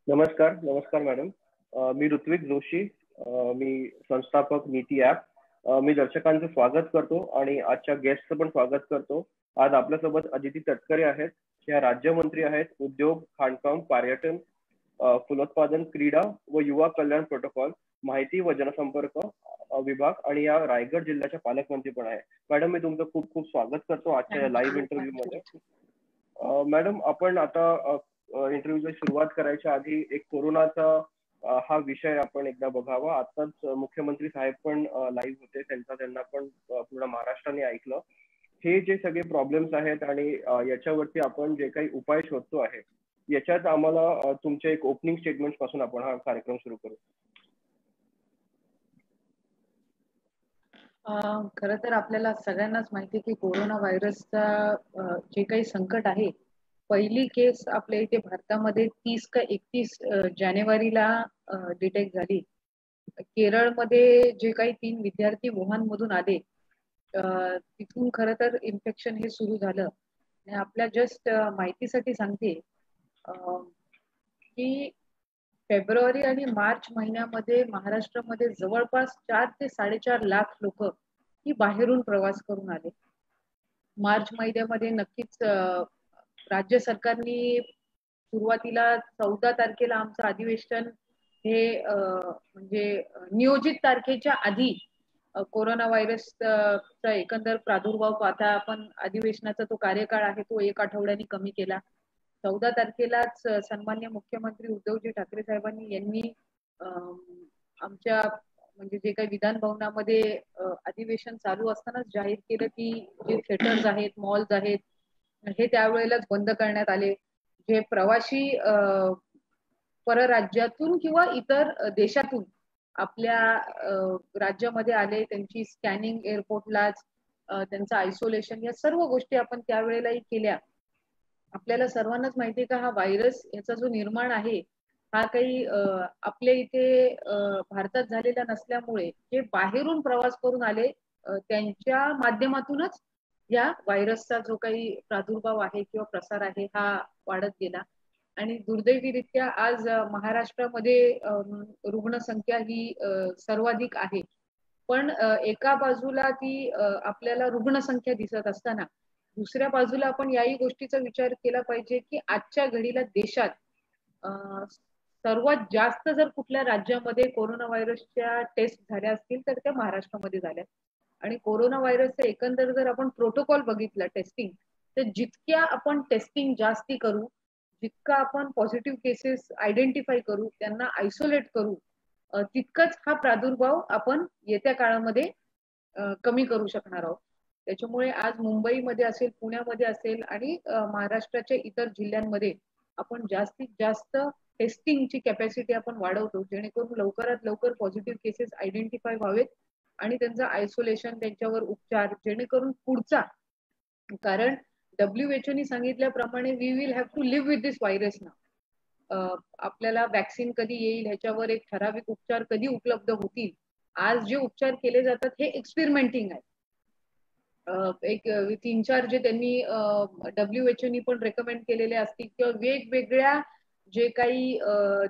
नमस्कार, नमस्कार मॅडम. मी ऋत्विक जोशी. मी संस्थापक नीती ॲप. मी दर्शकांचं स्वागत करतो आणि आजच्या गेस्टचं पण स्वागत करतो. आज आपल्यासोबत अदिती तटकरे आहेत. त्या राज्यमंत्री आहेत उद्योग, खाणकाम, पर्यटन, फलोत्पादन, क्रीडा व युवा कल्याण प्रोटोकॉल, माहिती व जनसंपर्क विभाग आणि या रायगड जिल्ह्याच्या पालकमंत्री पण आहे. मॅडम, मी तुमचं खूप खूप स्वागत करतो आजच्या लाईव्ह इंटरव्ह्यू मध्ये. मॅडम, आपण आता इंटरव्ह्यूची सुरुवात करायच्या आधी एक कोरोनाचा हा विषय आपण एकदा बघावा. आताच मुख्यमंत्री साहेब पण लाईव्ह होते. त्यांना पण पूर्ण महाराष्ट्राने ऐकलं. हे जे सगळे प्रॉब्लेम्स आहेत आणि याच्यावरती आपण जे काही उपाय शोधतो आहे, याच्यात आम्हाला तुमच्या एक ओपनिंग स्टेटमेंट पासून आपण हा कार्यक्रम सुरू करू. खरं तर आपल्याला सगळ्यांनाच माहिती आहे की कोरोना व्हायरसचा जे काही संकट आहे, पहिली केस आपल्या इथे भारतामध्ये 30 का 31 जानेवारीला डिटेक्ट झाली. केरळमध्ये जे काही 3 विद्यार्थी वुहान मधून आले, तिथून खरं तर इन्फेक्शन हे सुरू झालं. आणि आपल्या जस्ट माहितीसाठी सांगते की फेब्रुवारी आणि मार्च महिन्यामध्ये महाराष्ट्रामध्ये जवळपास 4 ते 4.5 लाख लोक ही बाहेरून प्रवास करून आले. मार्च महिन्यामध्ये नक्कीच राज्य सरकारने सुरुवातीला 14 तारखेला आमचं अधिवेशन हे म्हणजे नियोजित तारखेच्या आधी कोरोना व्हायरसचा एकंदर प्रादुर्भाव पाहता आपण अधिवेशनाचा तो कार्यकाळ आहे तो 1 आठवड्याने कमी केला. 14 तारखेलाच सन्मान्य मुख्यमंत्री उद्धवजी ठाकरे साहेबांनी यांनी आमच्या म्हणजे जे काही विधान भवनामध्ये अधिवेशन चालू असतानाच जाहीर केलं की जे थिएटर्स आहेत, मॉल्स आहेत, हे त्यावेळेलाच बंद करण्यात आले. जे प्रवासी परराज्यातून किंवा इतर देशातून आपल्या राज्यामध्ये आले त्यांची स्कॅनिंग एअरपोर्टलाच, त्यांचं आयसोलेशन, या सर्व गोष्टी आपण त्यावेळेलाही केल्या. आपल्याला सर्वांनाच माहिती आहे का हा व्हायरस याचा जो निर्माण आहे हा काही आपल्या इथे भारतात झालेला नसल्यामुळे जे बाहेरून प्रवास करून आले त्यांच्या माध्यमातूनच या व्हायरसचा जो काही प्रादुर्भाव आहे किंवा प्रसार आहे हा वाढत गेला. आणि दुर्दैवीरित्या आज महाराष्ट्रामध्ये रुग्णसंख्या ही सर्वाधिक आहे. पण एका बाजूला ती आपल्याला रुग्णसंख्या दिसत असताना दुसऱ्या बाजूला आपण याही गोष्टीचा विचार केला पाहिजे की आजच्या घडीला देशात सर्वात जास्त जर कुठल्या राज्यामध्ये कोरोना व्हायरसच्या टेस्ट झाल्या असतील तर त्या महाराष्ट्रामध्ये झाल्या. आणि कोरोना व्हायरसचा एकंदर जर आपण प्रोटोकॉल बघितला टेस्टिंग, तर जितक्या आपण टेस्टिंग जास्ती करू, जितका आपण पॉझिटिव्ह केसेस आयडेंटिफाय करू, त्यांना आयसोलेट करू, तितकंच हा प्रादुर्भाव आपण येत्या काळामध्ये कमी करू शकणार आहोत. त्याच्यामुळे आज मुंबईमध्ये असेल, पुण्यामध्ये असेल आणि महाराष्ट्राच्या इतर जिल्ह्यांमध्ये आपण जास्तीत जास्त टेस्टिंगची कॅपॅसिटी आपण वाढवतो जेणेकरून लवकरात लवकर पॉझिटिव्ह केसेस आयडेंटिफाय व्हावेत आणि त्यांचं आयसोलेशन, त्यांच्यावर उपचार, जेणेकरून पुढचा, कारण WHO ने सांगितल्याप्रमाणे we will have to live with this virus ना. आपल्याला वॅक्सिन कधी येईल, ह्याच्यावर एक ठराविक उपचार कधी उपलब्ध होतील. आज जे उपचार केले जातात हे एक्सपेरिमेंटिंग आहे. एक 3-4 जे त्यांनी WHO ने पण रेकमेंड केलेले असतील किंवा वेगवेगळ्या जे काही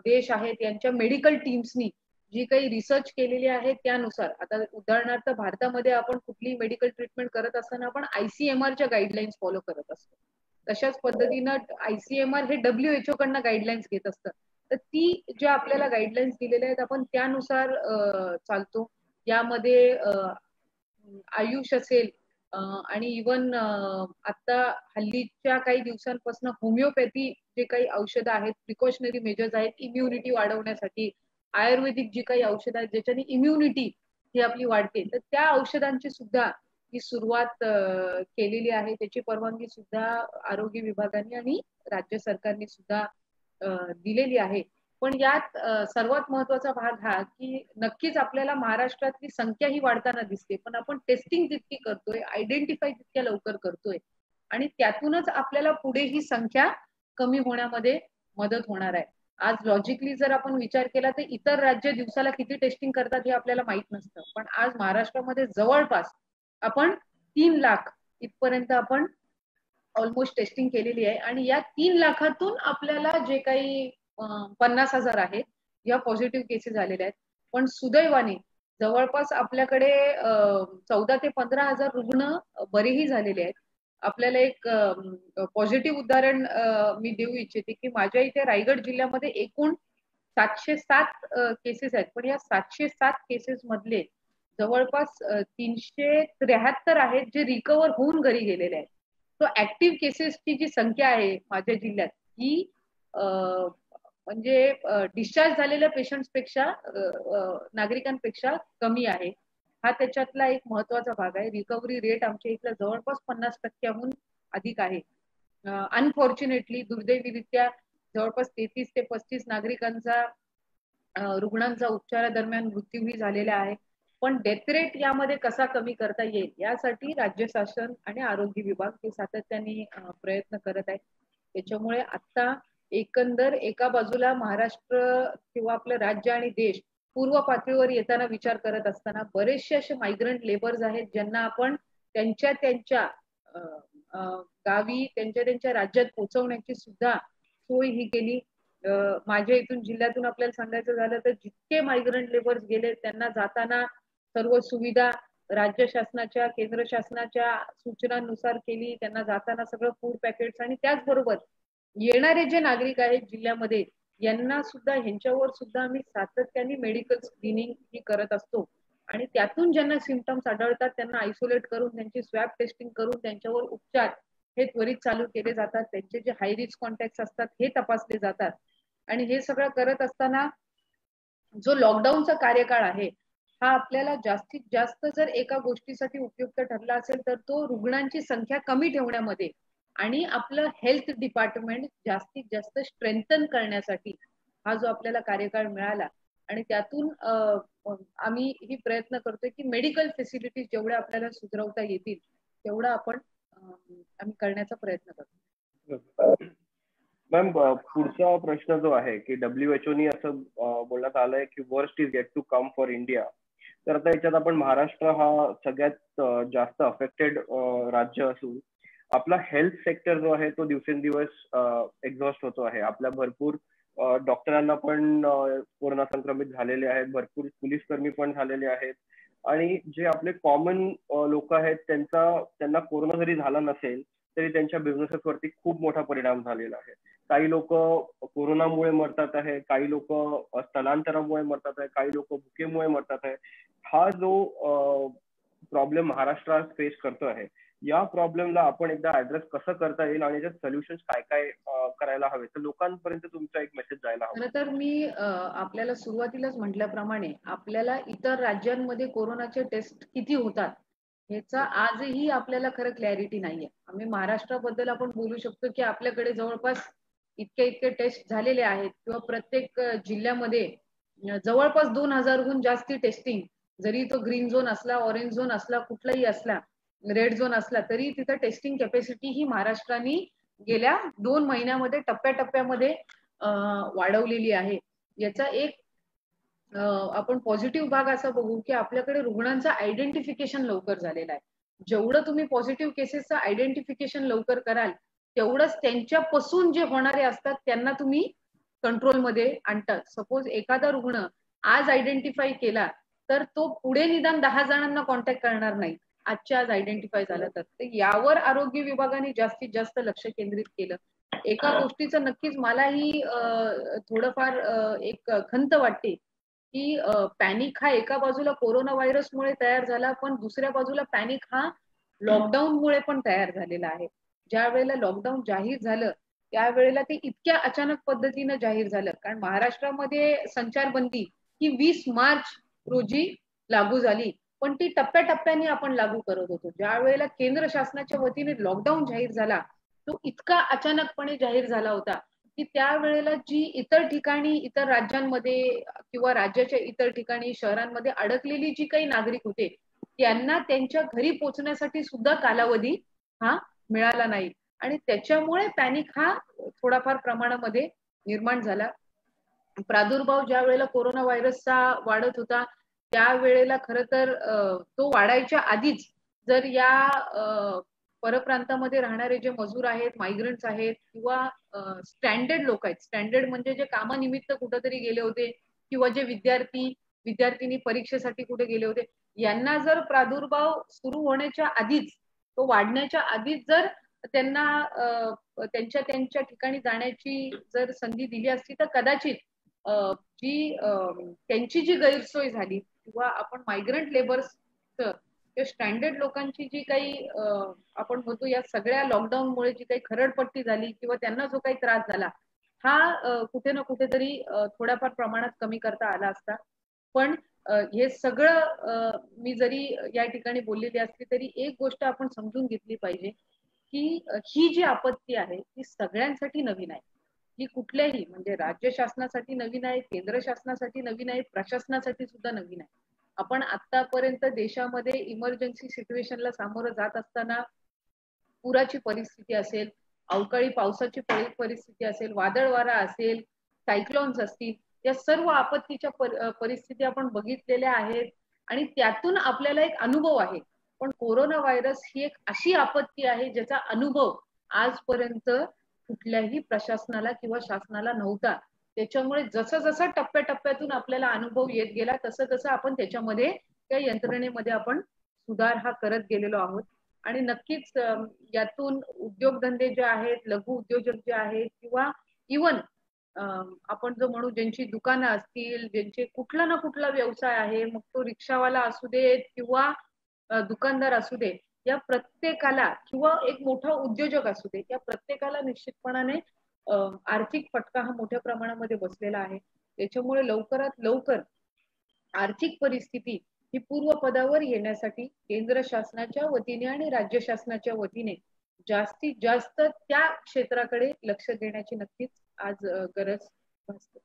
देश आहेत यांच्या मेडिकल टीम्सनी जी काही रिसर्च केलेली आहे त्यानुसार, आता उदाहरणार्थ भारतामध्ये आपण कुठली मेडिकल ट्रीटमेंट करत असताना आपण ICMR गाईडलाईन्स फॉलो करत असतो. तशाच पद्धतीनं ICMR हे WHO कडनं गाईडलाईन्स घेत असतं. तर ती ज्या आपल्याला गाईडलाईन्स दिलेल्या आहेत आपण त्यानुसार चालतो. यामध्ये आयुष असेल आणि इवन आता हल्लीच्या काही दिवसांपासून होमिओपॅथी जे काही औषधं आहेत, प्रिकॉशनरी मेजर्स आहेत इम्युनिटी वाढवण्यासाठी, आयुर्वेदिक जी काही औषधं आहेत ज्याच्याने इम्युनिटी ही आपली वाढते, तर त्या औषधांची सुद्धा ही सुरुवात केलेली आहे. त्याची परवानगी सुद्धा आरोग्य विभागाने आणि राज्य सरकारने सुद्धा दिलेली आहे. पण यात सर्वात महत्वाचा भाग हा की नक्कीच आपल्याला महाराष्ट्रातली संख्या ही वाढताना दिसते, पण आपण टेस्टिंग जितकी करतोय, आयडेंटिफाय तितक्या लवकर करतोय आणि त्यातूनच आपल्याला पुढे ही संख्या कमी होण्यामध्ये मदत होणार आहे. आज लॉजिकली जर आपण विचार केला तर इतर राज्य दिवसाला किती टेस्टिंग करतात हे आपल्याला माहित नसतं, पण आज महाराष्ट्रामध्ये जवळपास आपण 3 लाख इथपर्यंत आपण ऑलमोस्ट टेस्टिंग केलेली आहे. आणि या 3 लाखातून आपल्याला जे काही 50,000 आहेत या पॉझिटिव्ह केसेस आलेल्या आहेत. पण सुदैवाने जवळपास आपल्याकडे 14 ते 15,000 रुग्ण बरेही झालेले आहेत. आपल्याला एक पॉझिटिव्ह उदाहरण मी देऊ इच्छिते की माझ्या इथे रायगड जिल्ह्यामध्ये एकूण 707 केसेस आहेत. पण या 707 केसेस मधले जवळपास 373 आहेत जे रिकवर होऊन घरी गेलेले आहेत. सो ऍक्टिव्ह केसेसची जी संख्या आहे माझ्या जिल्ह्यात ही म्हणजे डिस्चार्ज झालेल्या पेशंट्स पेक्षा नागरिकांपेक्षा कमी आहे. हा त्याच्यातला एक महत्वाचा भाग आहे. रिकव्हरी रेट आमच्या इथला जवळपास 50% अधिक आहे. अनफॉर्च्युनेटली दुर्दैवीरित्या जवळपास 33 ते 35 नागरिकांचा रुग्णांचा उपचारादरम्यान मृत्यूही झालेला आहे. पण डेथ रेट यामध्ये कसा कमी करता येईल यासाठी राज्य शासन आणि आरोग्य विभाग हे सातत्याने प्रयत्न करत आहे. त्याच्यामुळे आता एकंदर एका बाजूला महाराष्ट्र किंवा आपलं राज्य आणि देश पूर्व पातळीवर येताना विचार करत असताना बरेचसे असे मायग्रंट लेबर्स आहेत ज्यांना आपण त्यांच्या गावी त्यांच्या राज्यात पोहोचवण्याची सुद्धा सोय ही केली. माझ्या इथून जिल्ह्यातून आपल्याला सांगायचं झालं तर जितके मायग्रंट लेबर्स गेले त्यांना जाताना सर्व सुविधा राज्य शासनाच्या केंद्र शासनाच्या सूचनांनुसार केली. त्यांना जाताना सगळं फूड पॅकेट्स आणि त्याचबरोबर येणारे जे नागरिक आहेत जिल्ह्यामध्ये यांना सुद्धा ह्यांच्यावर सुद्धा आम्ही सातत्याने मेडिकल स्क्रीनिंग ही करत असतो. आणि त्यातून ज्यांना सिम्पटम्स आढळतात त्यांना आयसोलेट करून त्यांची स्वॅब टेस्टिंग करून त्यांच्यावर उपचार हे त्वरित चालू केले जातात. त्यांचे जे हाय रिस्क कॉन्टॅक्ट असतात हे तपासले जातात. आणि हे सगळं करत असताना जो लॉकडाऊनचा कार्यकाळ आहे हा आपल्याला जास्तीत जास्त जर एका गोष्टीसाठी उपयुक्त ठरला असेल तर तो रुग्णांची संख्या कमी ठेवण्यामध्ये आणि आपलं हेल्थ डिपार्टमेंट जास्तीत जास्त स्ट्रेंथन करण्यासाठी हा जो आपल्याला कार्यकाळ मिळाला. आणि त्यातून आम्ही ही प्रयत्न करतोय की मेडिकल फॅसिलिटीज जेवढ्या आपल्याला सुधरवता येतील तेवढा आपण आम्ही करण्याचा प्रयत्न करतो. मॅम, पुढचा प्रश्न जो आहे की WHO नी असं बोलण्यात आलंय की worst is yet to come for India. तर आता याच्यात आपण महाराष्ट्र हा सगळ्यात जास्त अफेक्टेड राज्य असून आपला हेल्थ सेक्टर जो आहे तो दिवसेंदिवस एक्झॉस्ट होतो आहे. आपल्या भरपूर डॉक्टरांना पण कोरोना संक्रमित झालेले आहेत, भरपूर पोलीस कर्मी पण झालेले आहेत. आणि जे आपले कॉमन लोक आहेत त्यांना कोरोना जरी झाला नसेल तरी त्यांच्या बिझनेसेस वरती खूप मोठा परिणाम झालेला आहे. काही लोक कोरोनामुळे मरतात आहे, काही लोक स्थलांतरामुळे मरतात आहे, काही लोक भुकेमुळे मरतात आहे. हा जो प्रॉब्लेम महाराष्ट्रात फेस करतो आहे या प्रॉब्लेमला आपण एकदा ऍड्रेस कसं करता येईल आणि याच्यात सोल्युशन्स काय काय करायला हवे तर लोकांपर्यंत तुमचा एक मेसेज जायला हवा. खरं तर मी आपल्याला सुरुवातीलाच म्हटल्याप्रमाणे आपल्याला इतर राज्यांमध्ये कोरोनाचे टेस्ट किती होतात ह्याचा आजही आपल्याला खरं क्लॅरिटी नाहीये. आम्ही महाराष्ट्राबद्दल आपण बोलू शकतो की आपल्याकडे जवळपास इतके टेस्ट झालेले आहेत किंवा प्रत्येक जिल्ह्यामध्ये जवळपास 2,000हून जास्ती टेस्टिंग, जरी तो ग्रीन झोन असला, ऑरेंज झोन असला, कुठलाही असला, रेड झोन असला तरी तिथं टेस्टिंग कॅपॅसिटी ही महाराष्ट्राने गेल्या 2 महिन्यामध्ये टप्प्याटप्प्यामध्ये वाढवलेली आहे. याचा एक आपण पॉझिटिव्ह भाग असा बघू की आपल्याकडे रुग्णांचं आयडेंटिफिकेशन लवकर झालेलं आहे. जेवढं तुम्ही पॉझिटिव्ह केसेसचं आयडेंटिफिकेशन लवकर कराल तेवढंच त्यांच्यापासून जे होणारे असतात त्यांना तुम्ही कंट्रोलमध्ये आणतात. सपोज एखादा रुग्ण आज आयडेंटिफाय केला तर तो पुढे निदान 10 जणांना कॉन्टॅक्ट करणार नाही आजच्या आज आयडेंटिफाय झालं तर यावर आरोग्य विभागाने जास्तीत जास्त लक्ष केंद्रित केलं. एका गोष्टीचं नक्कीच मलाही थोडंफार एक खंत वाटते की पॅनिक हा एका बाजूला कोरोना व्हायरसमुळे तयार झाला पण दुसऱ्या बाजूला पॅनिक हा लॉकडाऊनमुळे पण तयार झालेला आहे. ज्या वेळेला लॉकडाऊन जाहीर झालं त्यावेळेला ते इतक्या अचानक पद्धतीनं जाहीर झालं कारण महाराष्ट्रामध्ये संचारबंदी ही 20 मार्च रोजी लागू झाली पण ती टप्प्याटप्प्याने आपण लागू करत होतो. ज्या वेळेला केंद्र शासनाच्या वतीने लॉकडाऊन जाहीर झाला तो इतका अचानकपणे जाहीर झाला होता की त्यावेळेला जी इतर ठिकाणी इतर राज्यांमध्ये किंवा राज्याच्या इतर ठिकाणी शहरांमध्ये अडकलेली जी काही नागरिक होते त्यांना त्यांच्या घरी पोहोचण्यासाठी सुद्धा कालावधी हा मिळाला नाही आणि त्याच्यामुळे पॅनिक हा थोडाफार प्रमाणामध्ये निर्माण झाला. प्रादुर्भाव ज्या वेळेला कोरोना व्हायरसचा वाढत होता त्यावेळेला खरं तर तो वाढायच्या आधीच जर या परप्रांतामध्ये राहणारे जे मजूर आहेत, मायग्रंट्स आहेत किंवा स्टँडर्ड लोक आहेत, स्टँडर्ड म्हणजे जे कामानिमित्त कुठेतरी गेले होते किंवा जे विद्यार्थिनी परीक्षेसाठी कुठे गेले होते, यांना जर प्रादुर्भाव सुरू होण्याच्या आधीच, तो वाढण्याच्या आधीच जर त्यांना त्यांच्या ठिकाणी जाण्याची जर संधी दिली असती तर कदाचित त्यांची जी गैरसोय झाली किंवा आपण मायग्रंट लेबर्स किंवा स्टँडर्ड लोकांची जी काही आपण म्हणतो या सगळ्या लॉकडाऊनमुळे जी काही खरडपट्टी झाली किंवा त्यांना जो काही त्रास झाला हा कुठे ना कुठेतरी थोड्याफार प्रमाणात कमी करता आला असता. पण हे सगळं मी जरी या ठिकाणी बोललेली असली तरी एक गोष्ट आपण समजून घेतली पाहिजे की ही जी आपत्ती आहे ती सगळ्यांसाठी नवीन आहे. ही कुठल्याही म्हणजे राज्य शासनासाठी नवीन आहे, केंद्र शासनासाठी नवीन आहे, प्रशासनासाठी सुद्धा नवीन आहे. आपण आतापर्यंत देशामध्ये इमर्जन्सी सिच्युएशनला सामोरं जात असताना पुराची परिस्थिती असेल, अवकाळी पावसाची परिस्थिती असेल, वादळ वारा असेल, सायक्लोन्स असतील, या सर्व आपत्तीच्या परिस्थिती आपण बघितलेल्या आहेत आणि त्यातून आपल्याला एक अनुभव आहे. पण कोरोना व्हायरस ही एक अशी आपत्ती आहे ज्याचा अनुभव आजपर्यंत कुठल्याही प्रशासनाला किंवा शासनाला नव्हता. त्याच्यामुळे जसं जसं टप्प्याटप्प्यातून आपल्याला अनुभव येत गेला तसं तसं आपण त्याच्यामध्ये त्या यंत्रणेमध्ये आपण सुधार हा करत गेलेलो आहोत. आणि नक्कीच यातून उद्योगधंदे जे आहेत, लघु उद्योजक जे आहेत किंवा इवन आपण जो म्हणू ज्यांची दुकानं असतील, ज्यांचे कुठला ना कुठला व्यवसाय आहे, मग तो रिक्षावाला असू देत किंवा दुकानदार असू दे, या प्रत्येकाला किंवा एक मोठा उद्योजक असू दे, या प्रत्येकाला निश्चितपणाने आर्थिक फटका हा मोठ्या प्रमाणामध्ये बसलेला आहे. त्याच्यामुळे लवकरात लवकर आर्थिक परिस्थिती ही पूर्वपदावर येण्यासाठी केंद्र शासनाच्या वतीने आणि राज्य शासनाच्या वतीने जास्तीत जास्त त्या क्षेत्राकडे लक्ष देण्याची नक्कीच आज गरज भासते.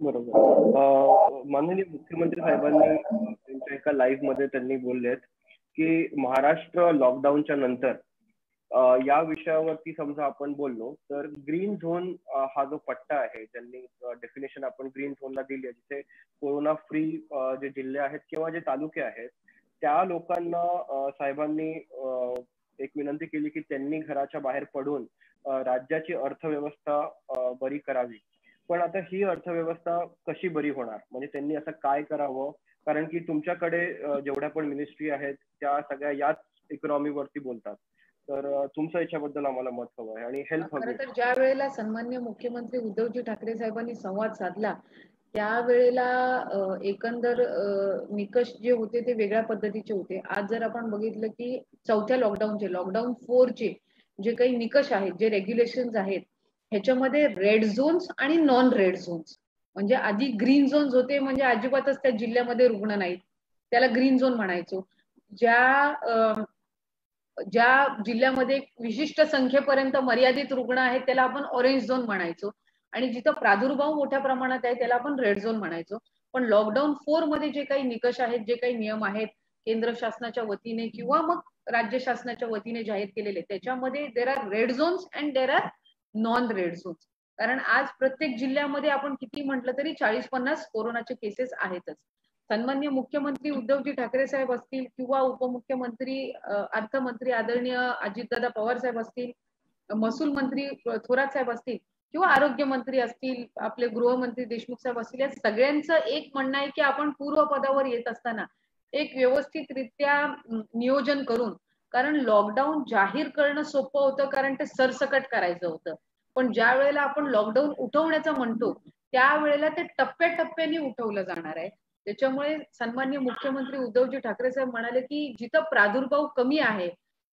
बरोबर. माननीय मुख्यमंत्री साहेबांनी त्यांच्या एका लाईव्ह मध्ये त्यांनी बोललेत की महाराष्ट्र लॉकडाऊनच्या नंतर या विषयावरती समजा आपण बोललो तर ग्रीन झोन हा जो पट्टा आहे त्यांनी डेफिनेशन आपण ग्रीन झोनला दिली आहे, जिथे कोरोना फ्री जे जिल्हे आहेत किंवा जे तालुके आहेत त्या लोकांना साहेबांनी एक विनंती केली की त्यांनी घराच्या बाहेर पडून राज्याची अर्थव्यवस्था बरी करावी. पण आता ही अर्थव्यवस्था कशी बरी होणार, म्हणजे त्यांनी असं काय करावं, कारण की तुमच्याकडे जेवढ्या पण मिनिस्ट्री आहेत त्या सगळ्या याच इकॉनॉमीवरती बोलतात. तर तुमचं याच्याबद्दल आम्हाला मत हवं आहे आणि हेल्प हवी. खरं तर ज्या वेळेला सन्माननीय मुख्यमंत्री उद्धवजी ठाकरे साहेबांनी संवाद साधला त्यावेळेला एकंदर निकष जे होते ते वेगळ्या पद्धतीचे होते. आज जर आपण बघितलं की चौथ्या लॉकडाऊन 4चे जे काही निकष आहेत, जे रेग्युलेशन्स आहेत, ह्याच्यामध्ये रेड झोन्स आणि नॉन रेड झोन्स, म्हणजे आधी ग्रीन झोन्स होते म्हणजे अजिबातच त्या जिल्ह्यामध्ये रुग्ण नाहीत, त्याला ग्रीन झोन म्हणायचो. ज्या जिल्ह्यामध्ये विशिष्ट संख्येपर्यंत मर्यादित रुग्ण आहेत त्याला आपण ऑरेंज झोन म्हणायचो आणि जिथं प्रादुर्भाव मोठ्या प्रमाणात आहे त्याला आपण रेड झोन म्हणायचो. पण लॉकडाऊन 4 मध्ये जे काही निकष आहेत, जे काही नियम आहेत केंद्र शासनाच्या वतीने किंवा मग राज्य शासनाच्या वतीने जाहीर केलेले, त्याच्यामध्ये there are red zones and there are non red zones. कारण आज प्रत्येक जिल्ह्यामध्ये आपण किती म्हटलं तरी 40-50 कोरोनाचे केसेस आहेतच. सन्माननीय मुख्यमंत्री उद्धवजी ठाकरे साहेब असतील किंवा उपमुख्यमंत्री अर्थमंत्री आदरणीय अजितदादा पवार साहेब असतील, महसूल मंत्री थोरात साहेब असतील किंवा आरोग्य मंत्री असतील, आपले गृहमंत्री देशमुख साहेब असतील, या सगळ्यांचं एक म्हणणं आहे की आपण पूर्वपदावर येत असताना एक व्यवस्थितरित्या नियोजन करून, कारण लॉकडाऊन जाहीर करणं सोपं होतं कारण ते सरसकट करायचं होतं, पण ज्या वेळेला आपण लॉकडाऊन उठवण्याचं म्हणतो त्यावेळेला ते टप्प्याटप्प्याने उठवलं जाणार आहे. त्याच्यामुळे सन्माननीय मुख्यमंत्री उद्धवजी ठाकरे साहेब म्हणाले की जिथं प्रादुर्भाव कमी आहे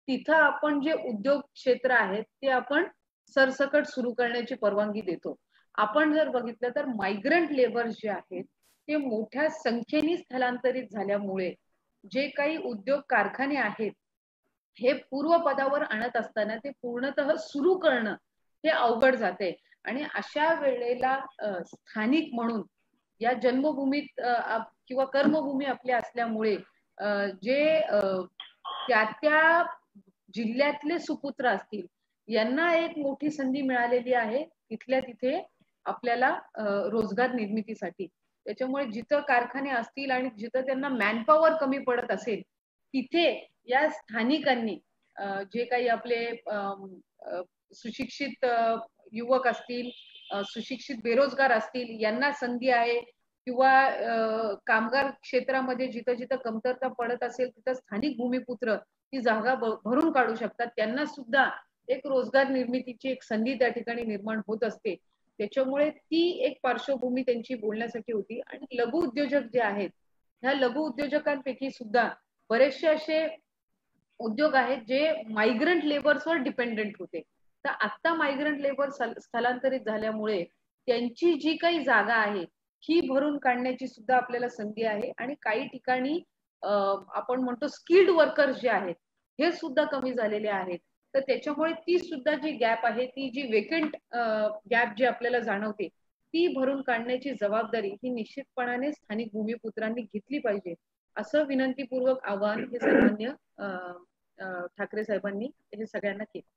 तिथं आपण जे उद्योग क्षेत्र आहेत ते आपण सरसकट सुरू करण्याची परवानगी देतो. आपण जर बघितलं तर मायग्रंट लेबर जे आहेत ते मोठ्या संख्येने स्थलांतरित झाल्यामुळे जे काही उद्योग कारखाने आहेत हे पूर्वपदावर आणत असताना ते पूर्णतः सुरू करणं हे अवघड जाते. आणि अशा वेळेला स्थानिक म्हणून या जन्मभूमीत किंवा कर्मभूमी आपल्या असल्यामुळे जे त्या जिल्ह्यातले सुपुत्र असतील यांना एक मोठी संधी मिळालेली आहे तिथल्या तिथे आपल्याला रोजगार निर्मितीसाठी. त्याच्यामुळे जिथं कारखाने असतील आणि जिथं त्यांना मॅनपॉवर कमी पडत असेल तिथे या स्थानिकांनी जे काही आपले सुशिक्षित युवक असतील, सुशिक्षित बेरोजगार असतील, यांना संधी आहे, किंवा कामगार क्षेत्रामध्ये जिथं जिथं कमतरता पडत असेल तिथं स्थानिक भूमिपुत्र ती जागा भरून काढू शकतात. त्यांना सुद्धा एक रोजगार निर्मितीची एक संधी त्या ठिकाणी निर्माण होत असते. त्याच्यामुळे ती एक पार्श्वभूमी त्यांची बोलण्यासाठी होती. आणि लघु उद्योजक जे आहेत, ह्या लघु उद्योजकांपैकी सुद्धा बरेचसे असे उद्योग आहेत जे मायग्रंट लेबर्सवर डिपेंडेंट होते. तर आता मायग्रंट लेबर स्थलांतरित झाल्यामुळे त्यांची जी काही जागा आहे ही भरून काढण्याची सुद्धा आपल्याला संधी आहे. आणि काही ठिकाणी आपण म्हणतो स्किल्ड वर्कर्स जे आहेत हे सुद्धा कमी झालेले आहेत. तर त्याच्यामुळे ती सुद्धा जी गॅप आहे, ती जी वेकंट गॅप जी आपल्याला जाणवते, ती भरून काढण्याची जबाबदारी ही निश्चितपणाने स्थानिक भूमिपुत्रांनी घेतली पाहिजे, असं विनंतीपूर्वक आवाहन हे सन्मान्य ठाकरे साहेबांनी हे सगळ्यांना केलं.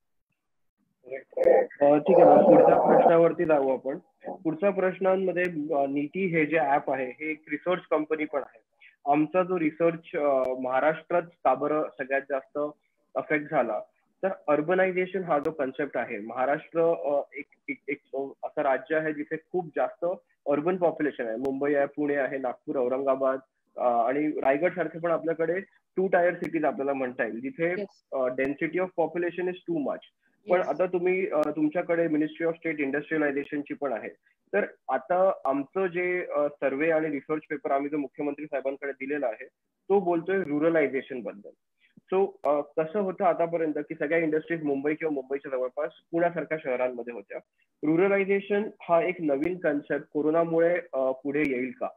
ठीक आहे मॅम, पुढच्या प्रश्नावरती जाऊ आपण. पुढच्या प्रश्नांमध्ये नीती हे जे ऍप आहे हे एक रिसर्च कंपनी पण आहे. आमचा जो रिसर्च महाराष्ट्रात का बरं सगळ्यात जास्त अफेक्ट झाला, तर अर्बनायझेशन हा जो कन्सेप्ट आहे, महाराष्ट्र एक असं राज्य आहे जिथे खूप जास्त अर्बन पॉप्युलेशन आहे. मुंबई आहे, पुणे आहे, नागपूर, औरंगाबाद आणि रायगड सारखे पण आपल्याकडे 2 टायर सिटीज आपल्याला म्हणता येईल, जिथे density of population is too much. पण आता तुम्ही तुमच्याकडे मिनिस्ट्री ऑफ स्टेट इंडस्ट्रियलायझेशनची पण आहे. तर आता आमचं जे सर्वे आणि रिसर्च पेपर आम्ही जो मुख्यमंत्री साहेबांकडे दिलेला आहे तो बोलतोय रुरलायझेशन बद्दल. सो कसं होतं आतापर्यंत की सगळ्या इंडस्ट्रीज मुंबई किंवा मुंबईच्या जवळपास पुण्यासारख्या शहरांमध्ये होत्या. रुरलायझेशन हा एक नवीन कन्सेप्ट कोरोनामुळे पुढे येईल का?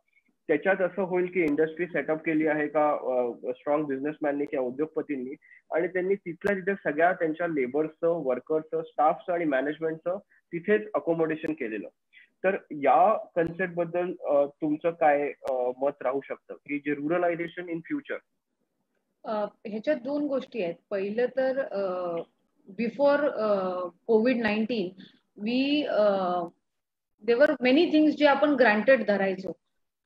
त्याच्यात असं होईल की इंडस्ट्री सेटअप केली आहे का स्ट्रॉंग बिझनेसमॅननी किंवा उद्योगपतींनी, आणि त्यांनी तिथल्या तिथे सगळ्या त्यांच्या लेबर्सचं, वर्कर्सचं, स्टाफचं आणि मॅनेजमेंटचं तिथेच अकोमोडेशन केलेलं. तर या कन्सेप्ट बद्दल तुमचं काय मत राहू शकतं की जे रुरलायझेशन इन फ्युचर? ह्याच्यात 2 गोष्टी आहेत. पहिलं तर before COVID-19 we they were many things जे आपण ग्रँटेड धरायचो.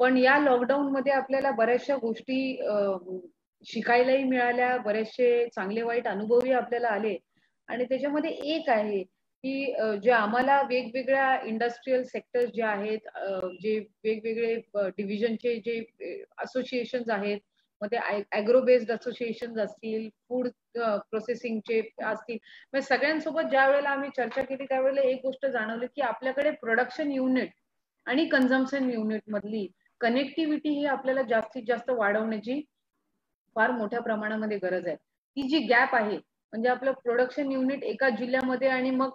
पण या लॉकडाऊन मध्ये आपल्याला बऱ्याचशा गोष्टी शिकायलाही मिळाल्या, बरेचसे चांगले वाईट अनुभवही आपल्याला आले. आणि त्याच्यामध्ये एक आहे की जे आम्हाला वेगवेगळ्या इंडस्ट्रियल सेक्टर्स जे आहेत, जे वेगवेगळे डिव्हिजनचे जे असोसिएशन्स आहेत, मग ते ॲग्रो बेस्ड असोसिएशन्स असतील, फूड प्रोसेसिंगचे असतील, म्हणजे सगळ्यांसोबत ज्या वेळेला आम्ही चर्चा केली त्यावेळेला एक गोष्ट जाणवली की आपल्याकडे प्रोडक्शन युनिट आणि कन्झम्पशन युनिट मधली कनेक्टिव्हिटी ही आपल्याला जास्तीत जास्त वाढवण्याची फार मोठ्या प्रमाणामध्ये गरज आहे. ती जी गॅप आहे, म्हणजे आपलं प्रोडक्शन युनिट एका जिल्ह्यामध्ये आणि मग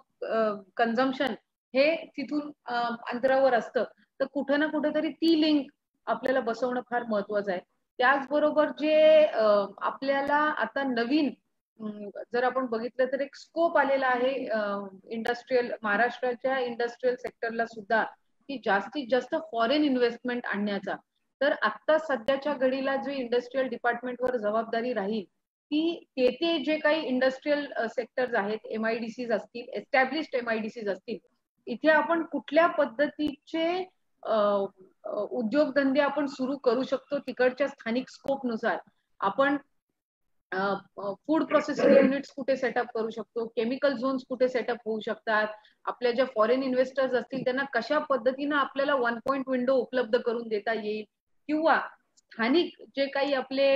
कन्झम्पशन हे तिथून अंतरावर असतं, तर कुठं ना कुठेतरी ती लिंक आपल्याला बसवणं फार महत्वाचं आहे. त्याचबरोबर जे आपल्याला आता नवीन जर आपण बघितलं तर एक स्कोप आलेला आहे इंडस्ट्रियल, महाराष्ट्राच्या इंडस्ट्रियल सेक्टरला सुद्धा, की जास्तीत जास्त फॉरेन इन्व्हेस्टमेंट आणण्याचा. तर आता सध्याच्या घडीला जे इंडस्ट्रियल डिपार्टमेंटवर जबाबदारी राहील ती ते जे काही इंडस्ट्रियल सेक्टर्स आहेत, MIDCs असतील, एस्टॅब्लिश्ड MIDCs असतील, इथे आपण कुठल्या पद्धतीचे उद्योगधंदे आपण सुरू करू शकतो तिकडच्या स्थानिक स्कोपनुसार. आपण फूड प्रोसेसिंग युनिट्स कुठे सेटअप करू शकतो, केमिकल झोन्स कुठे सेटअप होऊ शकतात, आपल्या ज्या फॉरेन इन्व्हेस्टर्स असतील त्यांना कशा पद्धतीनं आपल्याला 1 पॉइंट विंडो उपलब्ध करून देता येईल, किंवा स्थानिक जे काही आपले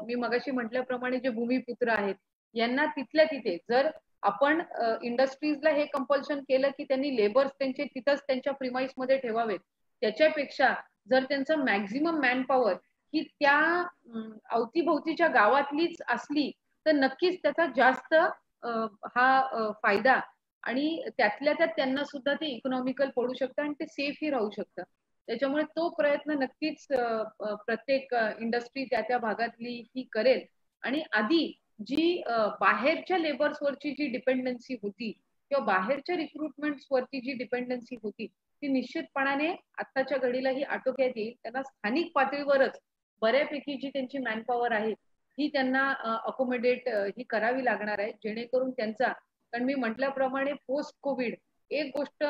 मी मगाशी म्हटल्याप्रमाणे जे भूमिपुत्र आहेत यांना तिथल्या तिथे जर आपण इंडस्ट्रीजला हे कंपल्शन केलं की त्यांनी लेबर्स त्यांचे तिथंच त्यांच्या प्रिमाइस मध्ये ठेवावेत, त्याच्यापेक्षा जर त्यांचं मॅक्झिमम मॅनपॉवर ही त्या अवतीभोवतीच्या गावातलीच असली तर नक्कीच त्याचा जास्त हा फायदा, आणि त्यातल्या त्यात त्यांना सुद्धा ते इकॉनॉमिकल पडू शकतं आणि ते सेफही राहू शकतं. त्याच्यामुळे तो प्रयत्न नक्कीच प्रत्येक इंडस्ट्री त्या त्या भागातली ही करेल. आणि आधी जी बाहेरच्या लेबर्सवरची जी डिपेंडन्सी होती किंवा बाहेरच्या रिक्रुटमेंट्स वरती जी डिपेंडन्सी होती ती निश्चितपणाने आत्ताच्या घडीला ही आटोक्यात येईल. त्यांना स्थानिक पातळीवरच बऱ्यापैकी जी त्यांची मॅनपॉवर आहे ही त्यांना अकोमोडेट ही करावी लागणार आहे, जेणेकरून त्यांचा, कारण मी म्हटल्याप्रमाणे पोस्ट कोविड एक गोष्ट